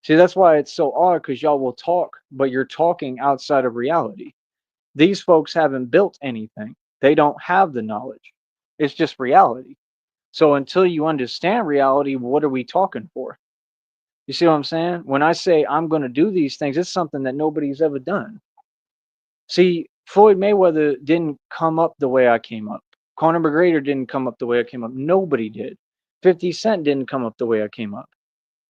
See, that's why it's so odd, because y'all will talk, but you're talking outside of reality. These folks haven't built anything. They don't have the knowledge. It's just reality. So until you understand reality, what are we talking for? You see what I'm saying? When I say I'm going to do these things, it's something that nobody's ever done. See, Floyd Mayweather didn't come up the way I came up. Conor McGregor didn't come up the way I came up. Nobody did. 50 Cent didn't come up the way I came up.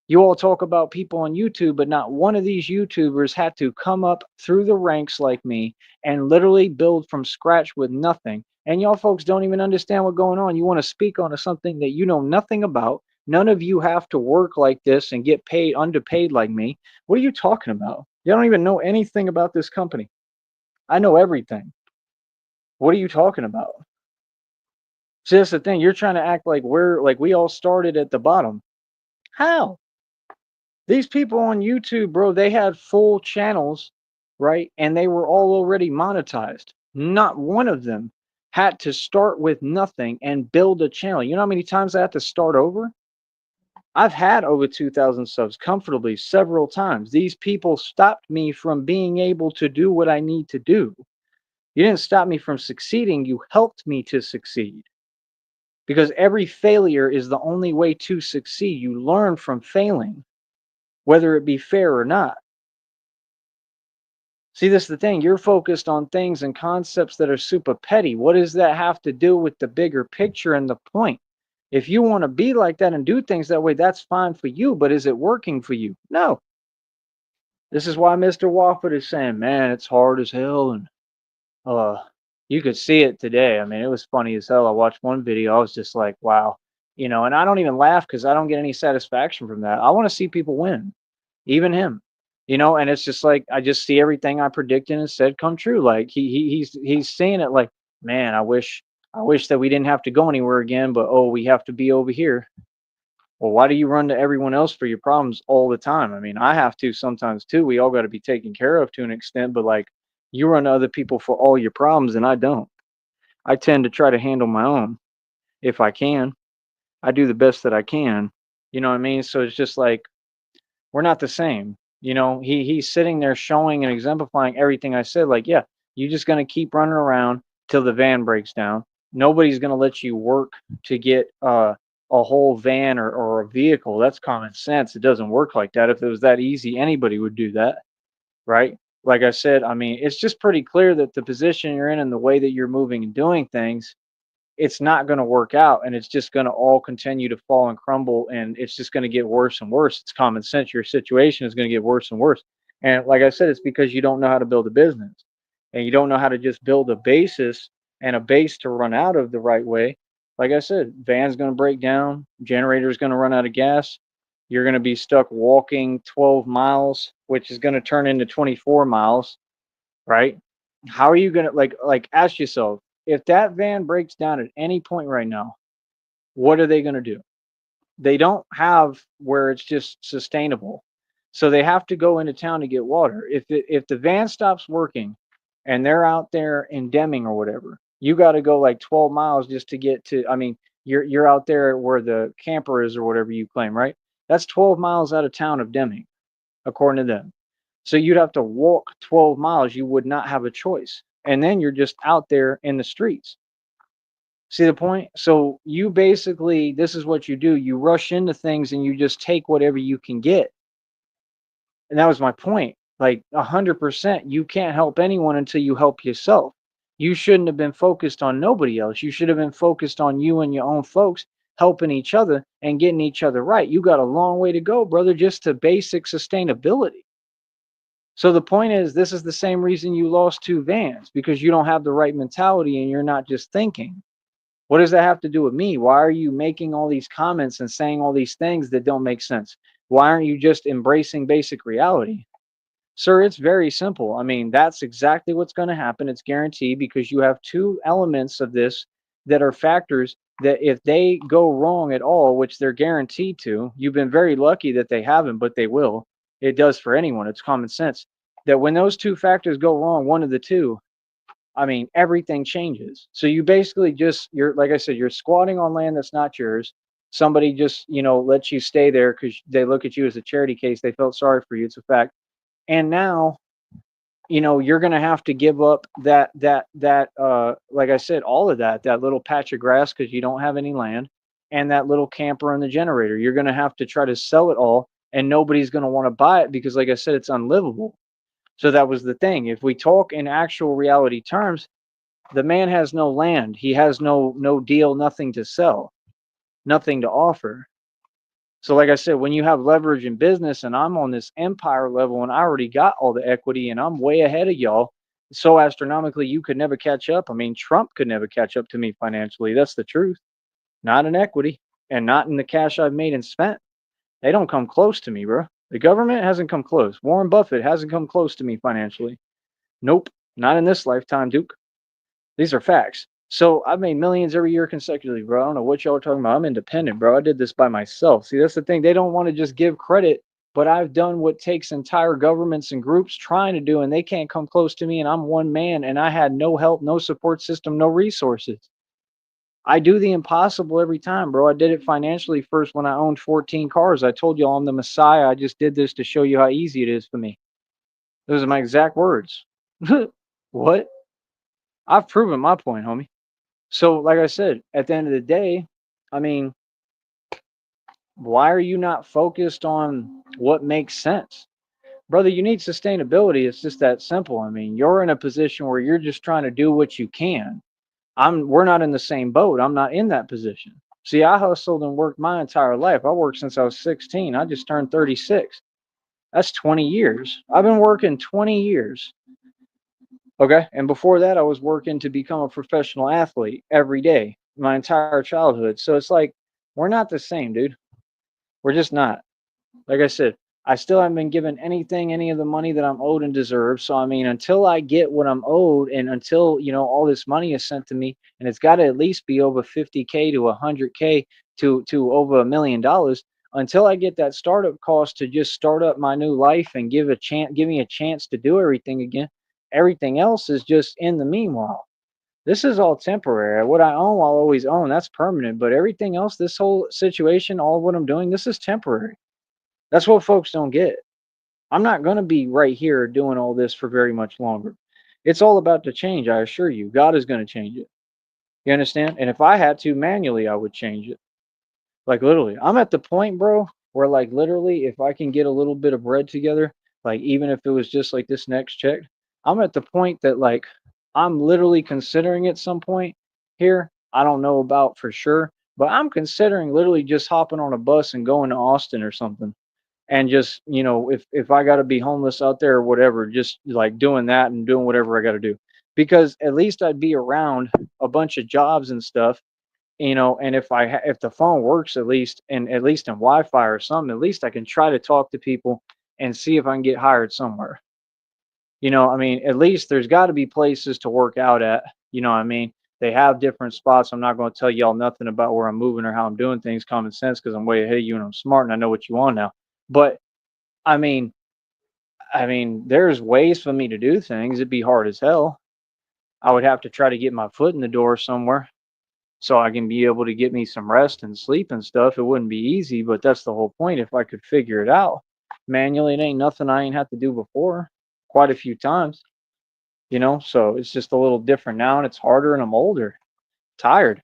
You all talk about people on YouTube, but not one of these YouTubers had to come up through the ranks like me and literally build from scratch with nothing. And y'all folks don't even understand what's going on. You want to speak on something that you know nothing about. None of you have to work like this and get paid underpaid like me. What are you talking about? You don't even know anything about this company. I know everything. What are you talking about? See, that's the thing. You're trying to act like we all started at the bottom. How? These people on YouTube, bro, they had full channels, right? And they were all already monetized. Not one of them had to start with nothing and build a channel. You know how many times I had to start over? I've had over 2,000 subs comfortably several times. These people stopped me from being able to do what I need to do. You didn't stop me from succeeding. You helped me to succeed. Because every failure is the only way to succeed. You learn from failing, whether it be fair or not. See, this is the thing. You're focused on things and concepts that are super petty. What does that have to do with the bigger picture and the point? If you want to be like that and do things that way, that's fine for you. But is it working for you? No. This is why Mr. Wofford is saying, man, it's hard as hell. And uh, you could see it today. I mean, it was funny as hell. I watched one video. I was just like, wow. And I don't even laugh because I don't get any satisfaction from that. I want to see people win, even him. And it's just like I just see everything I predicted and said come true. Like he's seeing it like, man, I wish that we didn't have to go anywhere again, but oh, we have to be over here. Well, why do you run to everyone else for your problems all the time? I mean, I have to sometimes too. We all got to be taken care of to an extent, but like you run to other people for all your problems and I don't. I tend to try to handle my own if I can. I do the best that I can. You know what I mean? So it's just like we're not the same. He's sitting there showing and exemplifying everything I said. Like, yeah, you're just gonna keep running around till the van breaks down. Nobody's gonna let you work to get a whole van or a vehicle. That's common sense. It doesn't work like that. If it was that easy, anybody would do that, right? Like I said, I mean, it's just pretty clear that the position you're in and the way that you're moving and doing things, it's not going to work out, and it's just going to all continue to fall and crumble, and it's just going to get worse and worse. It's common sense. Your situation is going to get worse and worse. And like I said, it's because you don't know how to build a business, and you don't know how to just build a basis and a base to run out of the right way. Like I said, van's going to break down, generator's going to run out of gas. You're going to be stuck walking 12 miles, which is going to turn into 24 miles, right? How are you going to like ask yourself, if that van breaks down at any point right now, what are they going to do? They don't have where it's just sustainable. So they have to go into town to get water. If the van stops working and they're out there in Deming or whatever, you got to go like 12 miles just to get to, I mean, you're out there where the camper is or whatever you claim, right? That's 12 miles out of town of Deming, according to them. So you'd have to walk 12 miles. You would not have a choice. And then you're just out there in the streets. See the point? So you basically, this is what you do. You rush into things and you just take whatever you can get. And that was my point. Like 100%, you can't help anyone until you help yourself. You shouldn't have been focused on nobody else. You should have been focused on you and your own folks helping each other and getting each other right. You got a long way to go, brother, just to basic sustainability. So the point is, this is the same reason you lost 2 vans, because you don't have the right mentality and you're not just thinking. What does that have to do with me? Why are you making all these comments and saying all these things that don't make sense? Why aren't you just embracing basic reality? Sir, it's very simple. I mean, that's exactly what's going to happen. It's guaranteed, because you have 2 elements of this that are factors that if they go wrong at all, which they're guaranteed to, you've been very lucky that they haven't, but they will. It does for anyone. It's common sense that when those 2 factors go wrong, one of the two, I mean, everything changes. So you basically just, you're, like I said, you're squatting on land that's not yours. Somebody just, lets you stay there because they look at you as a charity case. They felt sorry for you. It's a fact. And now, you're going to have to give up like I said, all of that little patch of grass because you don't have any land, and that little camper and the generator. You're going to have to try to sell it all, and nobody's going to want to buy it because, like I said, it's unlivable. So that was the thing. If we talk in actual reality terms, the man has no land. He has no deal, nothing to sell, nothing to offer. So like I said, when you have leverage in business and I'm on this empire level and I already got all the equity and I'm way ahead of y'all so astronomically you could never catch up. I mean, Trump could never catch up to me financially. That's the truth. Not in equity and not in the cash I've made and spent. They don't come close to me, bro. The government hasn't come close. Warren Buffett hasn't come close to me financially. Nope. Not in this lifetime, Duke. These are facts. So I've made millions every year consecutively, bro. I don't know what y'all are talking about. I'm independent, bro. I did this by myself. See, that's the thing. They don't want to just give credit, but I've done what takes entire governments and groups trying to do, and they can't come close to me. And I'm one man, and I had no help, no support system, no resources. I do the impossible every time, bro. I did it financially first when I owned 14 cars. I told y'all I'm the Messiah. I just did this to show you how easy it is for me. Those are my exact words. What? I've proven my point, homie. So, like I said, at the end of the day, I mean, why are you not focused on what makes sense? Brother, you need sustainability. It's just that simple. I mean, you're in a position where you're just trying to do what you can. We're not in the same boat. I'm not in that position. See, I hustled and worked my entire life. I worked since I was 16. I just turned 36. That's 20 years. I've been working 20 years. Okay. And before that, I was working to become a professional athlete every day, my entire childhood. So it's like, we're not the same, dude. We're just not. Like I said, I still haven't been given anything, any of the money that I'm owed and deserve. So, I mean, until I get what I'm owed and until, all this money is sent to me, and it's got to at least be over 50K to 100K to over $1 million, until I get that startup cost to just start up my new life and give me a chance to do everything again. Everything else is just in the meanwhile. This is all temporary. What I own, I'll always own. That's permanent. But everything else, this whole situation, all of what I'm doing, this is temporary. That's what folks don't get. I'm not going to be right here doing all this for very much longer. It's all about to change, I assure you. God is going to change it. You understand? And if I had to manually, I would change it. Like literally. I'm at the point, bro, where like literally, if I can get a little bit of bread together, like even if it was just like this next check, I'm at the point that like I'm literally considering at some point here. I don't know about for sure, but I'm considering literally just hopping on a bus and going to Austin or something. And just, if I got to be homeless out there or whatever, just like doing that and doing whatever I got to do. Because at least I'd be around a bunch of jobs and stuff, and if the phone works at least, and at least in Wi-Fi or something, at least I can try to talk to people and see if I can get hired somewhere. I mean, at least there's got to be places to work out at. What I mean? They have different spots. I'm not going to tell y'all nothing about where I'm moving or how I'm doing things, common sense, because I'm way ahead of you and I'm smart and I know what you want now. But I mean, there's ways for me to do things. It'd be hard as hell. I would have to try to get my foot in the door somewhere so I can be able to get me some rest and sleep and stuff. It wouldn't be easy, but that's the whole point if I could figure it out. manually. It ain't nothing I ain't had to do before quite a few times, so it's just a little different now and it's harder and I'm older, tired.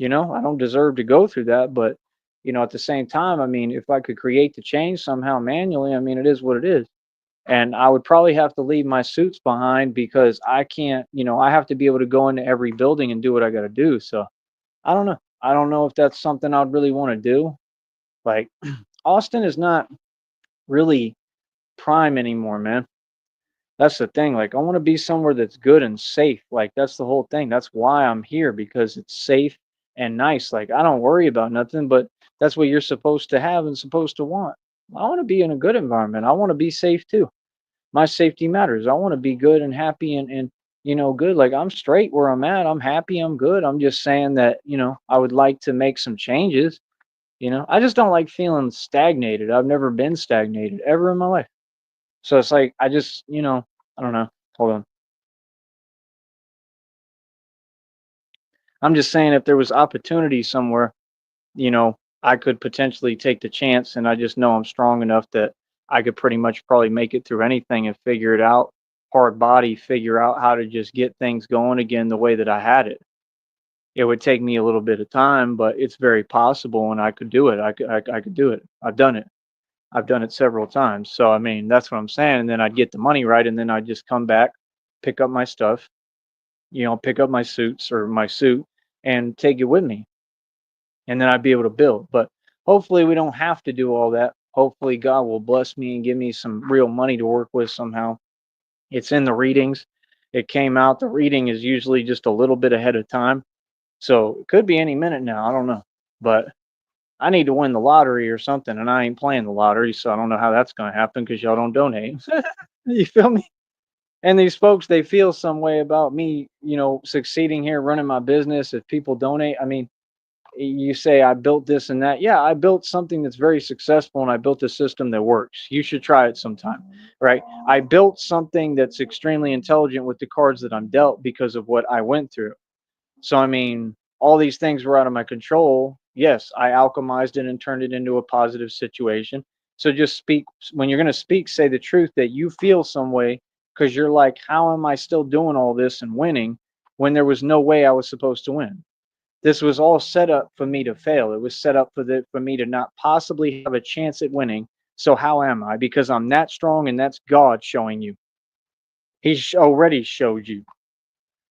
I don't deserve to go through that, but at the same time, I mean, if I could create the change somehow manually, I mean, it is what it is. And I would probably have to leave my suits behind because I can't, I have to be able to go into every building and do what I got to do. So I don't know. I don't know if that's something I'd really want to do. Like, Austin is not really prime anymore, man. That's the thing. Like, I want to be somewhere that's good and safe. Like, that's the whole thing. That's why I'm here, because it's safe and nice. Like, I don't worry about nothing, but that's what you're supposed to have and supposed to want. I want to be in a good environment. I want to be safe too. My safety matters. I want to be good and happy and good. Like, I'm straight where I'm at. I'm happy. I'm good. I'm just saying that, I would like to make some changes. I just don't like feeling stagnated. I've never been stagnated ever in my life. So it's like, I just, I don't know. Hold on. I'm just saying if there was opportunity somewhere, I could potentially take the chance, and I just know I'm strong enough that I could pretty much probably make it through anything and figure it out. Hard body, figure out how to just get things going again the way that I had it. It would take me a little bit of time, but it's very possible, and I could do it. I could do it. I've done it. I've done it several times. So I mean, that's what I'm saying. And then I'd get the money right, and then I'd just come back, pick up my stuff, pick up my suits or my suit, and take it with me, and then I'd be able to build. But hopefully, we don't have to do all that. Hopefully, God will bless me and give me some real money to work with somehow. It's in the readings. It came out. The reading is usually just a little bit ahead of time. So it could be any minute now. I don't know. But I need to win the lottery or something, and I ain't playing the lottery, so I don't know how that's going to happen because y'all don't donate. You feel me? And these folks, they feel some way about me, succeeding here, running my business. If people donate, I mean, you say I built this and that. Yeah, I built something that's very successful and I built a system that works. You should try it sometime, right? I built something that's extremely intelligent with the cards that I'm dealt because of what I went through. So, I mean, all these things were out of my control. Yes, I alchemized it and turned it into a positive situation. So just speak when you're going to speak, say the truth that you feel some way because you're like, how am I still doing all this and winning when there was no way I was supposed to win? This was all set up for me to fail. It was set up for me to not possibly have a chance at winning. So how am I? Because I'm that strong, and that's God showing you. He's already showed you.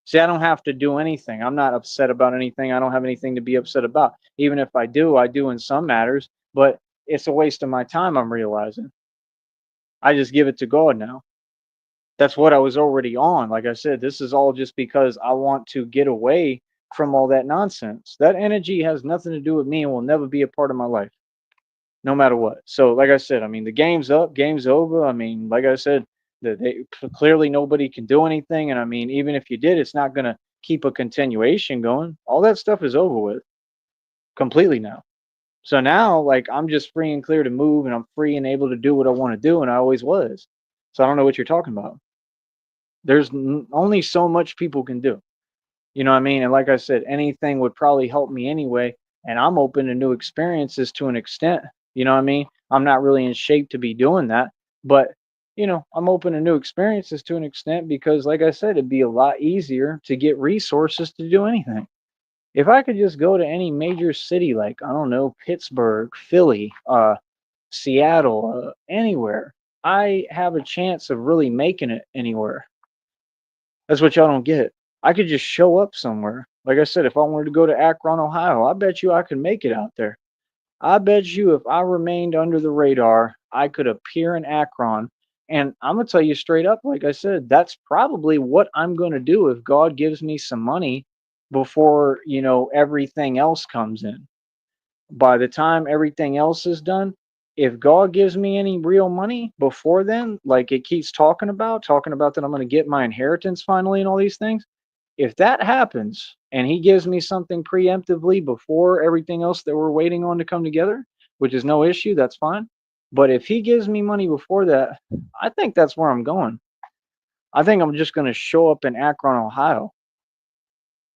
See, I don't have to do anything. I'm not upset about anything. I don't have anything to be upset about. Even if I do in some matters, but it's a waste of my time, I'm realizing. I just give it to God now. That's what I was already on. Like I said, this is all just because I want to get away from all that nonsense. That energy has nothing to do with me and will never be a part of my life, no matter what. So, like I said, I mean, the game's up, game's over. I mean, like I said, clearly nobody can do anything. And I mean, even if you did, it's not going to keep a continuation going. All that stuff is over with completely now. So now, like, I'm just free and clear to move, and I'm free and able to do what I want to do, and I always was. So I don't know what you're talking about. There's only so much people can do. You know what I mean? And like I said, anything would probably help me anyway. And I'm open to new experiences to an extent. You know what I mean? I'm not really in shape to be doing that. But, I'm open to new experiences to an extent because, like I said, it'd be a lot easier to get resources to do anything. If I could just go to any major city, like, I don't know, Pittsburgh, Philly, Seattle, anywhere, I have a chance of really making it anywhere. That's what y'all don't get. I could just show up somewhere. Like I said, if I wanted to go to Akron, Ohio, I bet you I could make it out there. I bet you if I remained under the radar, I could appear in Akron. And I'm going to tell you straight up, like I said, that's probably what I'm going to do if God gives me some money before, everything else comes in. By the time everything else is done, if God gives me any real money before then, like it keeps talking about that I'm going to get my inheritance finally and all these things, if that happens and he gives me something preemptively before everything else that we're waiting on to come together, which is no issue, that's fine. But if he gives me money before that, I think that's where I'm going. I think I'm just going to show up in Akron, Ohio.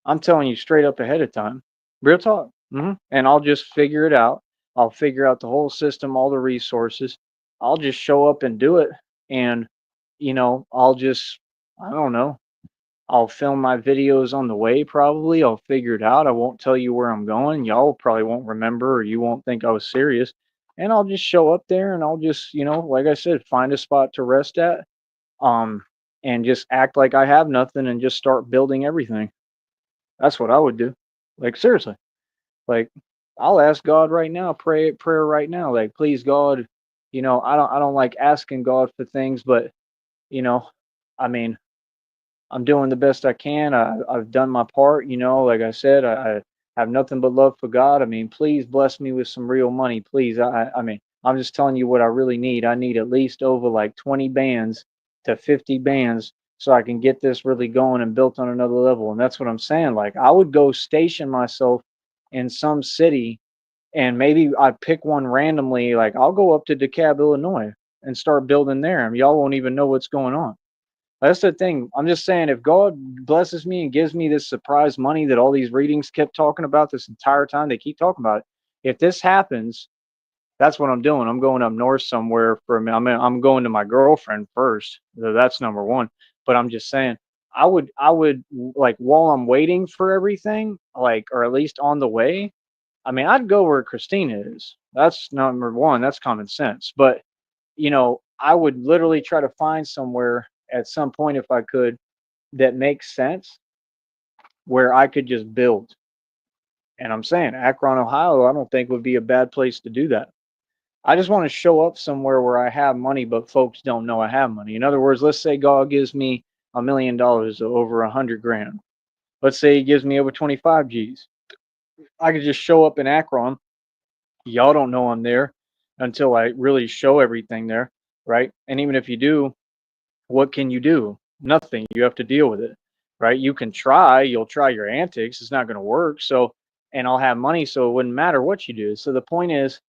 I'm telling you straight up ahead of time. Real talk. And I'll just figure it out. I'll figure out the whole system, all the resources. I'll just show up and do it. And, I'll just, I don't know, I'll film my videos on the way probably. I'll figure it out. I won't tell you where I'm going. Y'all probably won't remember or you won't think I was serious. And I'll just show up there and I'll just, like I said, find a spot to rest at. Um, and just act like I have nothing and just start building everything. That's what I would do. Like seriously. Like I'll ask God right now, pray prayer right now. Like, please God, I don't like asking God for things, but you know, I mean, I'm doing the best I can. I've done my part, like I said, I have nothing but love for God. I mean, please bless me with some real money, please. I mean, I'm just telling you what I really need. I need at least over like 20 bands to 50 bands so I can get this really going and built on another level. And that's what I'm saying. Like, I would go station myself in some city and maybe I pick one randomly. Like, I'll go up to DeKalb, Illinois and start building there. And y'all won't even know what's going on. That's the thing. I'm just saying, if God blesses me and gives me this surprise money that all these readings kept talking about this entire time, they keep talking about it. If this happens, that's what I'm doing. I'm going up north somewhere for a minute. I'm going to my girlfriend first. So that's number one. But I'm just saying, I would like while I'm waiting for everything, like, or at least on the way. I mean, I'd go where Christina is. That's number one. That's common sense. But I would literally try to find somewhere at some point if I could that makes sense where I could just build. And I'm saying Akron, Ohio, I don't think would be a bad place to do that. I just want to show up somewhere where I have money, but folks don't know I have money. In other words, let's say God gives me $1 million, over 100 grand. Let's say he gives me over 25 G's. I could just show up in Akron. Y'all don't know I'm there until I really show everything there, right? And even if you do, what can you do? Nothing. You have to deal with it, right? You can try, you'll try your antics. It's not going to work. So, and I'll have money, so it wouldn't matter what you do. So the point is,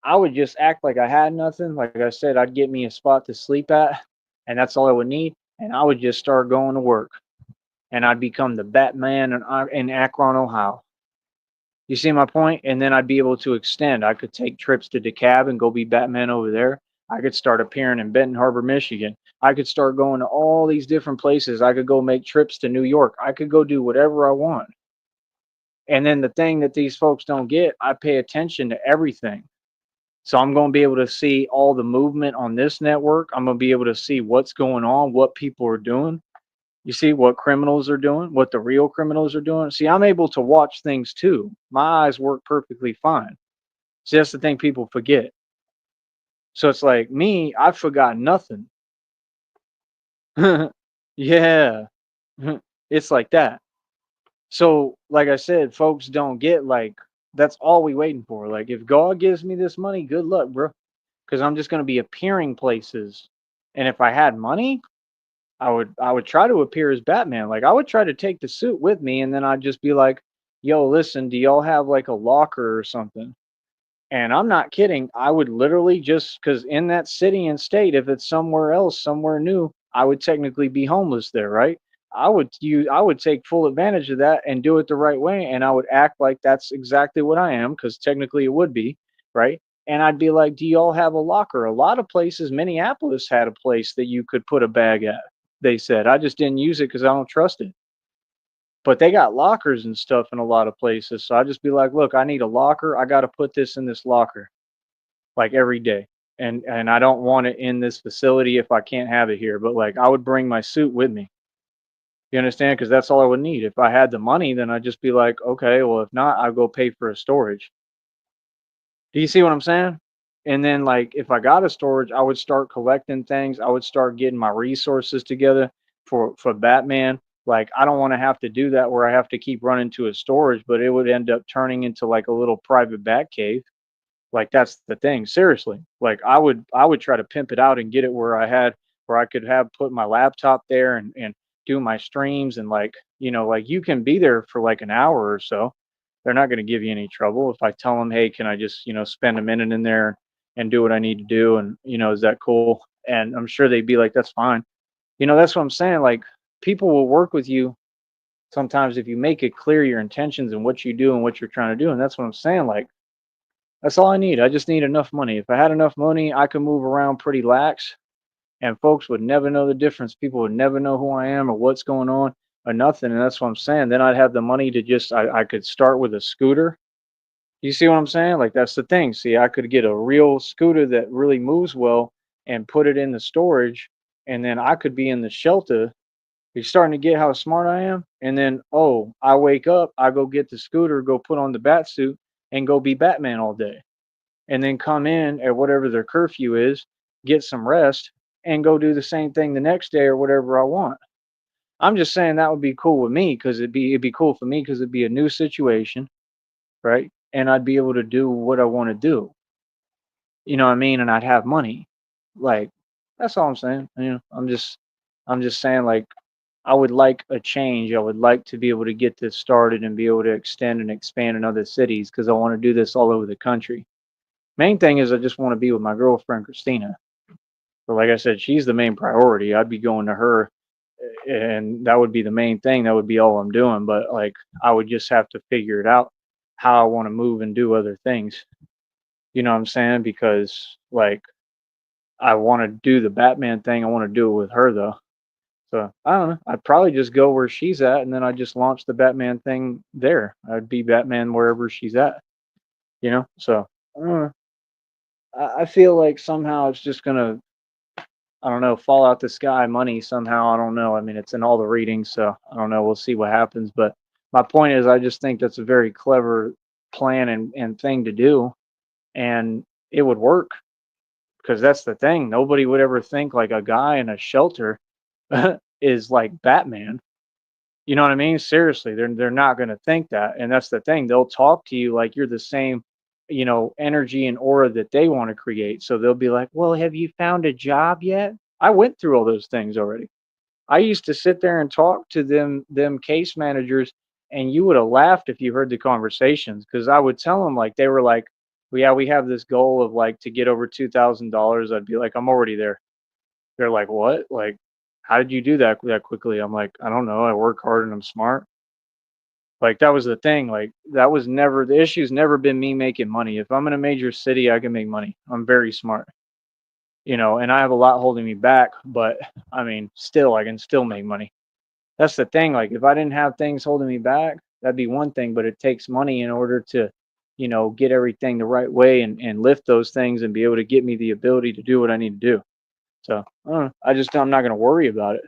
I would just act like I had nothing. Like I said, I'd get me a spot to sleep at, and that's all I would need. And I would just start going to work, and I'd become the Batman in Akron, Ohio. You see my point? And then I'd be able to extend. I could take trips to DeKalb and go be Batman over there. I could start appearing in Benton Harbor, Michigan. I could start going to all these different places. I could go make trips to New York. I could go do whatever I want. And then the thing that these folks don't get, I pay attention to everything. So I'm going to be able to see all the movement on this network. I'm going to be able to see what's going on, what people are doing. You see what criminals are doing, what the real criminals are doing. See, I'm able to watch things too. My eyes work perfectly fine. See, that's the thing people forget. So it's like me, I forgot nothing. Yeah. It's like that. So, like I said, folks don't get like that's all we waiting for. Like if God gives me this money, good luck, bro. Because I'm just gonna be appearing places. And if I had money, I would try to appear as Batman. Like I would try to take the suit with me and then I'd just be like, yo, listen, do y'all have like a locker or something? And I'm not kidding. I would literally just because in that city and state, if it's somewhere else, somewhere new, I would technically be homeless there, right? I would take full advantage of that and do it the right way. And I would act like that's exactly what I am, because technically it would be, right? And I'd be like, do y'all have a locker? A lot of places, Minneapolis had a place that you could put a bag at. They said, I just didn't use it because I don't trust it. But they got lockers and stuff in a lot of places. So I just be like, look, I need a locker. I got to put this in this locker like every day. And I don't want it in this facility if I can't have it here. But like I would bring my suit with me. You understand? Because that's all I would need. If I had the money, then I'd just be like, okay, well, if not, I'll go pay for a storage. Do you see what I'm saying? And then like if I got a storage, I would start collecting things. I would start getting my resources together for Batman. Like I don't want to have to do that where I have to keep running to a storage, but it would end up turning into like a little private bat cave. Like that's the thing. Seriously. Like I would try to pimp it out and get it where I could have put my laptop there and do my streams and like, like you can be there for like an hour or so. They're not going to give you any trouble if I tell them, "Hey, can I just, spend a minute in there and do what I need to do and, is that cool?" And I'm sure they'd be like, "That's fine." That's what I'm saying. Like people will work with you sometimes if you make it clear your intentions and what you do and what you're trying to do. And that's what I'm saying. Like That's all I need. I just need enough money. If I had enough money, I could move around pretty lax and folks would never know the difference. People would never know who I am or what's going on or nothing. And that's what I'm saying. Then I'd have the money to just, I could start with a scooter. You see what I'm saying? Like, that's the thing. See, I could get a real scooter that really moves well and put it in the storage. And then I could be in the shelter. You're starting to get how smart I am. And then, oh, I wake up, I go get the scooter, go put on the bat suit and go be Batman all day, and then come in at whatever their curfew is, get some rest, and go do the same thing the next day or whatever I want. I'm just saying that would be cool with me because it'd be cool for me because it'd be a new situation, right? And I'd be able to do what I want to do. You know what I mean? And I'd have money. Like, that's all I'm saying. I'm just saying, like, I would like a change. I would like to be able to get this started and be able to extend and expand in other cities because I want to do this all over the country. Main thing is I just want to be with my girlfriend Christina. But like I said, she's the main priority. I'd be going to her, and that would be the main thing. That would be all I'm doing. But like, I would just have to figure it out how I want to move and do other things. You know what I'm saying? Because like, I want to do the Batman thing. I want to do it with her though. So I don't know. I'd probably just go where she's at, and then I just launch the Batman thing there. I'd be Batman wherever she's at. You know. So I don't know. I feel like somehow it's just gonna, I don't know, fall out the sky money somehow. I don't know. I mean, it's in all the readings, so I don't know. We'll see what happens. But my point is, I just think that's a very clever plan and thing to do, and it would work because that's the thing. Nobody would ever think like a guy in a shelter is like Batman. You know what I mean? Seriously, they're not going to think that, and that's the thing. They'll talk to you like you're the same, energy and aura that they want to create. So they'll be like, "Well, have you found a job yet?" I went through all those things already. I used to sit there and talk to them case managers, and you would have laughed if you heard the conversations because I would tell them like they were like, well, "Yeah, we have this goal of like to get over $2,000." I'd be like, "I'm already there." They're like, "What? Like, how did you do that quickly?" I'm like, "I don't know. I work hard and I'm smart." Like that was the thing. Like that was never the issue's never been me making money. If I'm in a major city, I can make money. I'm very smart, and I have a lot holding me back, but I mean, still I can still make money. That's the thing. Like if I didn't have things holding me back, that'd be one thing, but it takes money in order to, get everything the right way and lift those things and be able to get me the ability to do what I need to do. So I don't know. I'm not going to worry about it.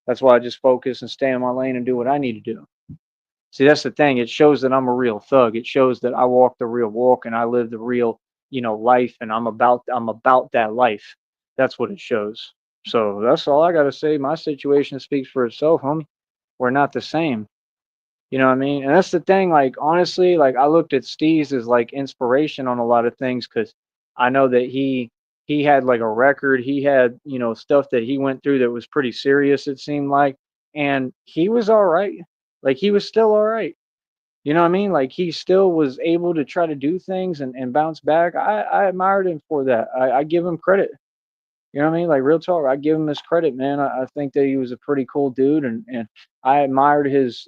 That's why I just focus and stay in my lane and do what I need to do. See, that's the thing. It shows that I'm a real thug. It shows that I walk the real walk and I live the real, life, and I'm about that life. That's what it shows. So that's all I got to say. My situation speaks for itself, homie. We're not the same. You know what I mean? And that's the thing. Like honestly, like I looked at Steve's as like inspiration on a lot of things because I know that he had like a record. He had stuff that he went through that was pretty serious. It seemed like, and he was all right. Like he was still all right. You know what I mean? Like he still was able to try to do things and bounce back. I admired him for that. I give him credit. You know what I mean? Like real talk, I give him his credit, man. I think that he was a pretty cool dude, and I admired his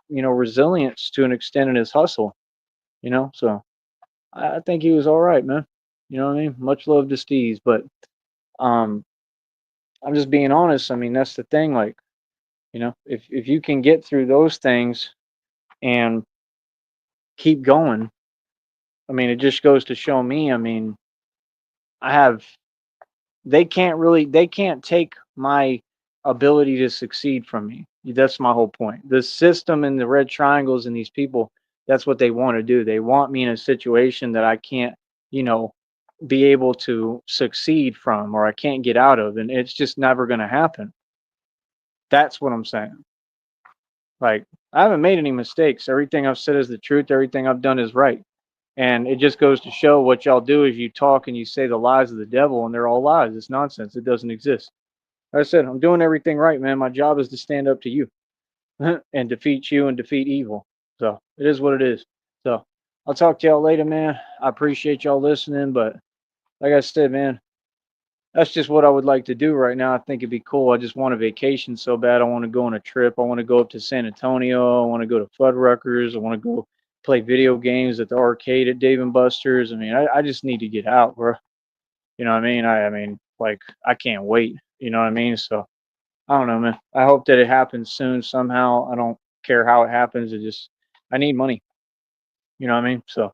resilience to an extent in his hustle. So I think he was all right, man. You know what I mean? Much love to Steez, but um, I'm just being honest. I mean, that's the thing. Like, if you can get through those things and keep going, I mean, it just goes to show me. I mean, I have they can't take my ability to succeed from me. That's my whole point. The system and the red triangles and these people, that's what they want to do. They want me in a situation that I can't, you know, be able to succeed from or I can't get out of. And it's just never going to happen. That's what I'm saying. Like, I haven't made any mistakes. Everything I've said is the truth. Everything I've done is right. And it just goes to show what y'all do is you talk and you say the lies of the devil, and they're all lies. It's nonsense. It doesn't exist. Like I said, I'm doing everything right, man. My job is to stand up to you and defeat you and defeat evil. So it is what it is. So I'll talk to y'all later, man. I appreciate y'all listening, but like I said, man, that's just what I would like to do right now. I think it'd be cool. I just want a vacation so bad. I want to go on a trip. I want to go up to San Antonio. I want to go to Fuddruckers. I want to go play video games at the arcade at Dave and Buster's. I mean, I just need to get out, bro. You know what I mean? I mean, like, I can't wait. You know what I mean? So I don't know, man. I hope that it happens soon somehow. I don't care how it happens. I need money. You know what I mean? So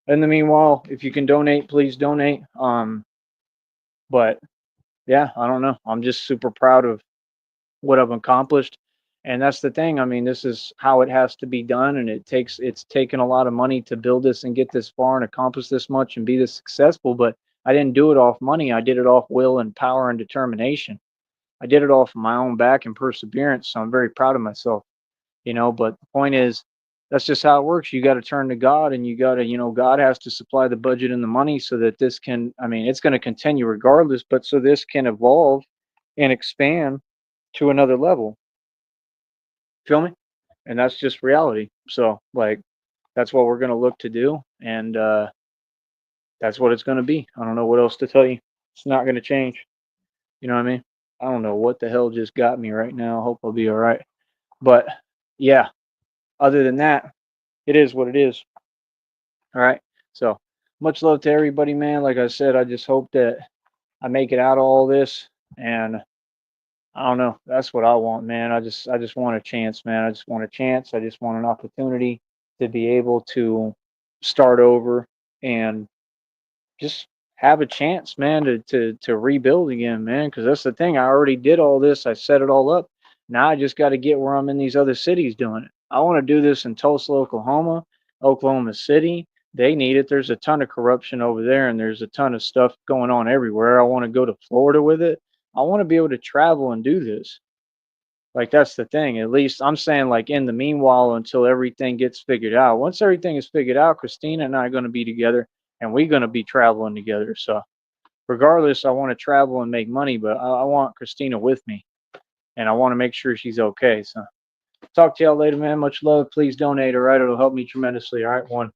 in the meanwhile, if you can donate, please donate. But yeah, I don't know. I'm just super proud of what I've accomplished. And that's the thing. I mean, this is how it has to be done. And it's taken a lot of money to build this and get this far and accomplish this much and be this successful. But I didn't do it off money. I did it off will and power and determination. I did it off my own back and perseverance. So I'm very proud of myself, but the point is, that's just how it works. You got to turn to God, and you got to, God has to supply the budget and the money so that this can, I mean, it's going to continue regardless, but so this can evolve and expand to another level. Feel me? And that's just reality. So, like, that's what we're going to look to do. And that's what it's going to be. I don't know what else to tell you. It's not going to change. You know what I mean? I don't know what the hell just got me right now. I hope I'll be all right. But yeah, other than that, it is what it is. All right. So much love to everybody, man. Like I said, I just hope that I make it out of all this. And I don't know. That's what I want, man. I just want a chance, man. I just want a chance. I just want an opportunity to be able to start over and just have a chance, man, to rebuild again, man. Because that's the thing. I already did all this. I set it all up. Now I just got to get where I'm in these other cities doing it. I want to do this in Tulsa, Oklahoma, Oklahoma City. They need it. There's a ton of corruption over there, and there's a ton of stuff going on everywhere. I want to go to Florida with it. I want to be able to travel and do this. Like, that's the thing. At least I'm saying, like, in the meanwhile, until everything gets figured out. Once everything is figured out, Christina and I are going to be together, and we're going to be traveling together. So regardless, I want to travel and make money, but I want Christina with me, and I want to make sure she's okay. So talk to y'all later, man. Much love. Please donate. All right, it'll help me tremendously. All right, one.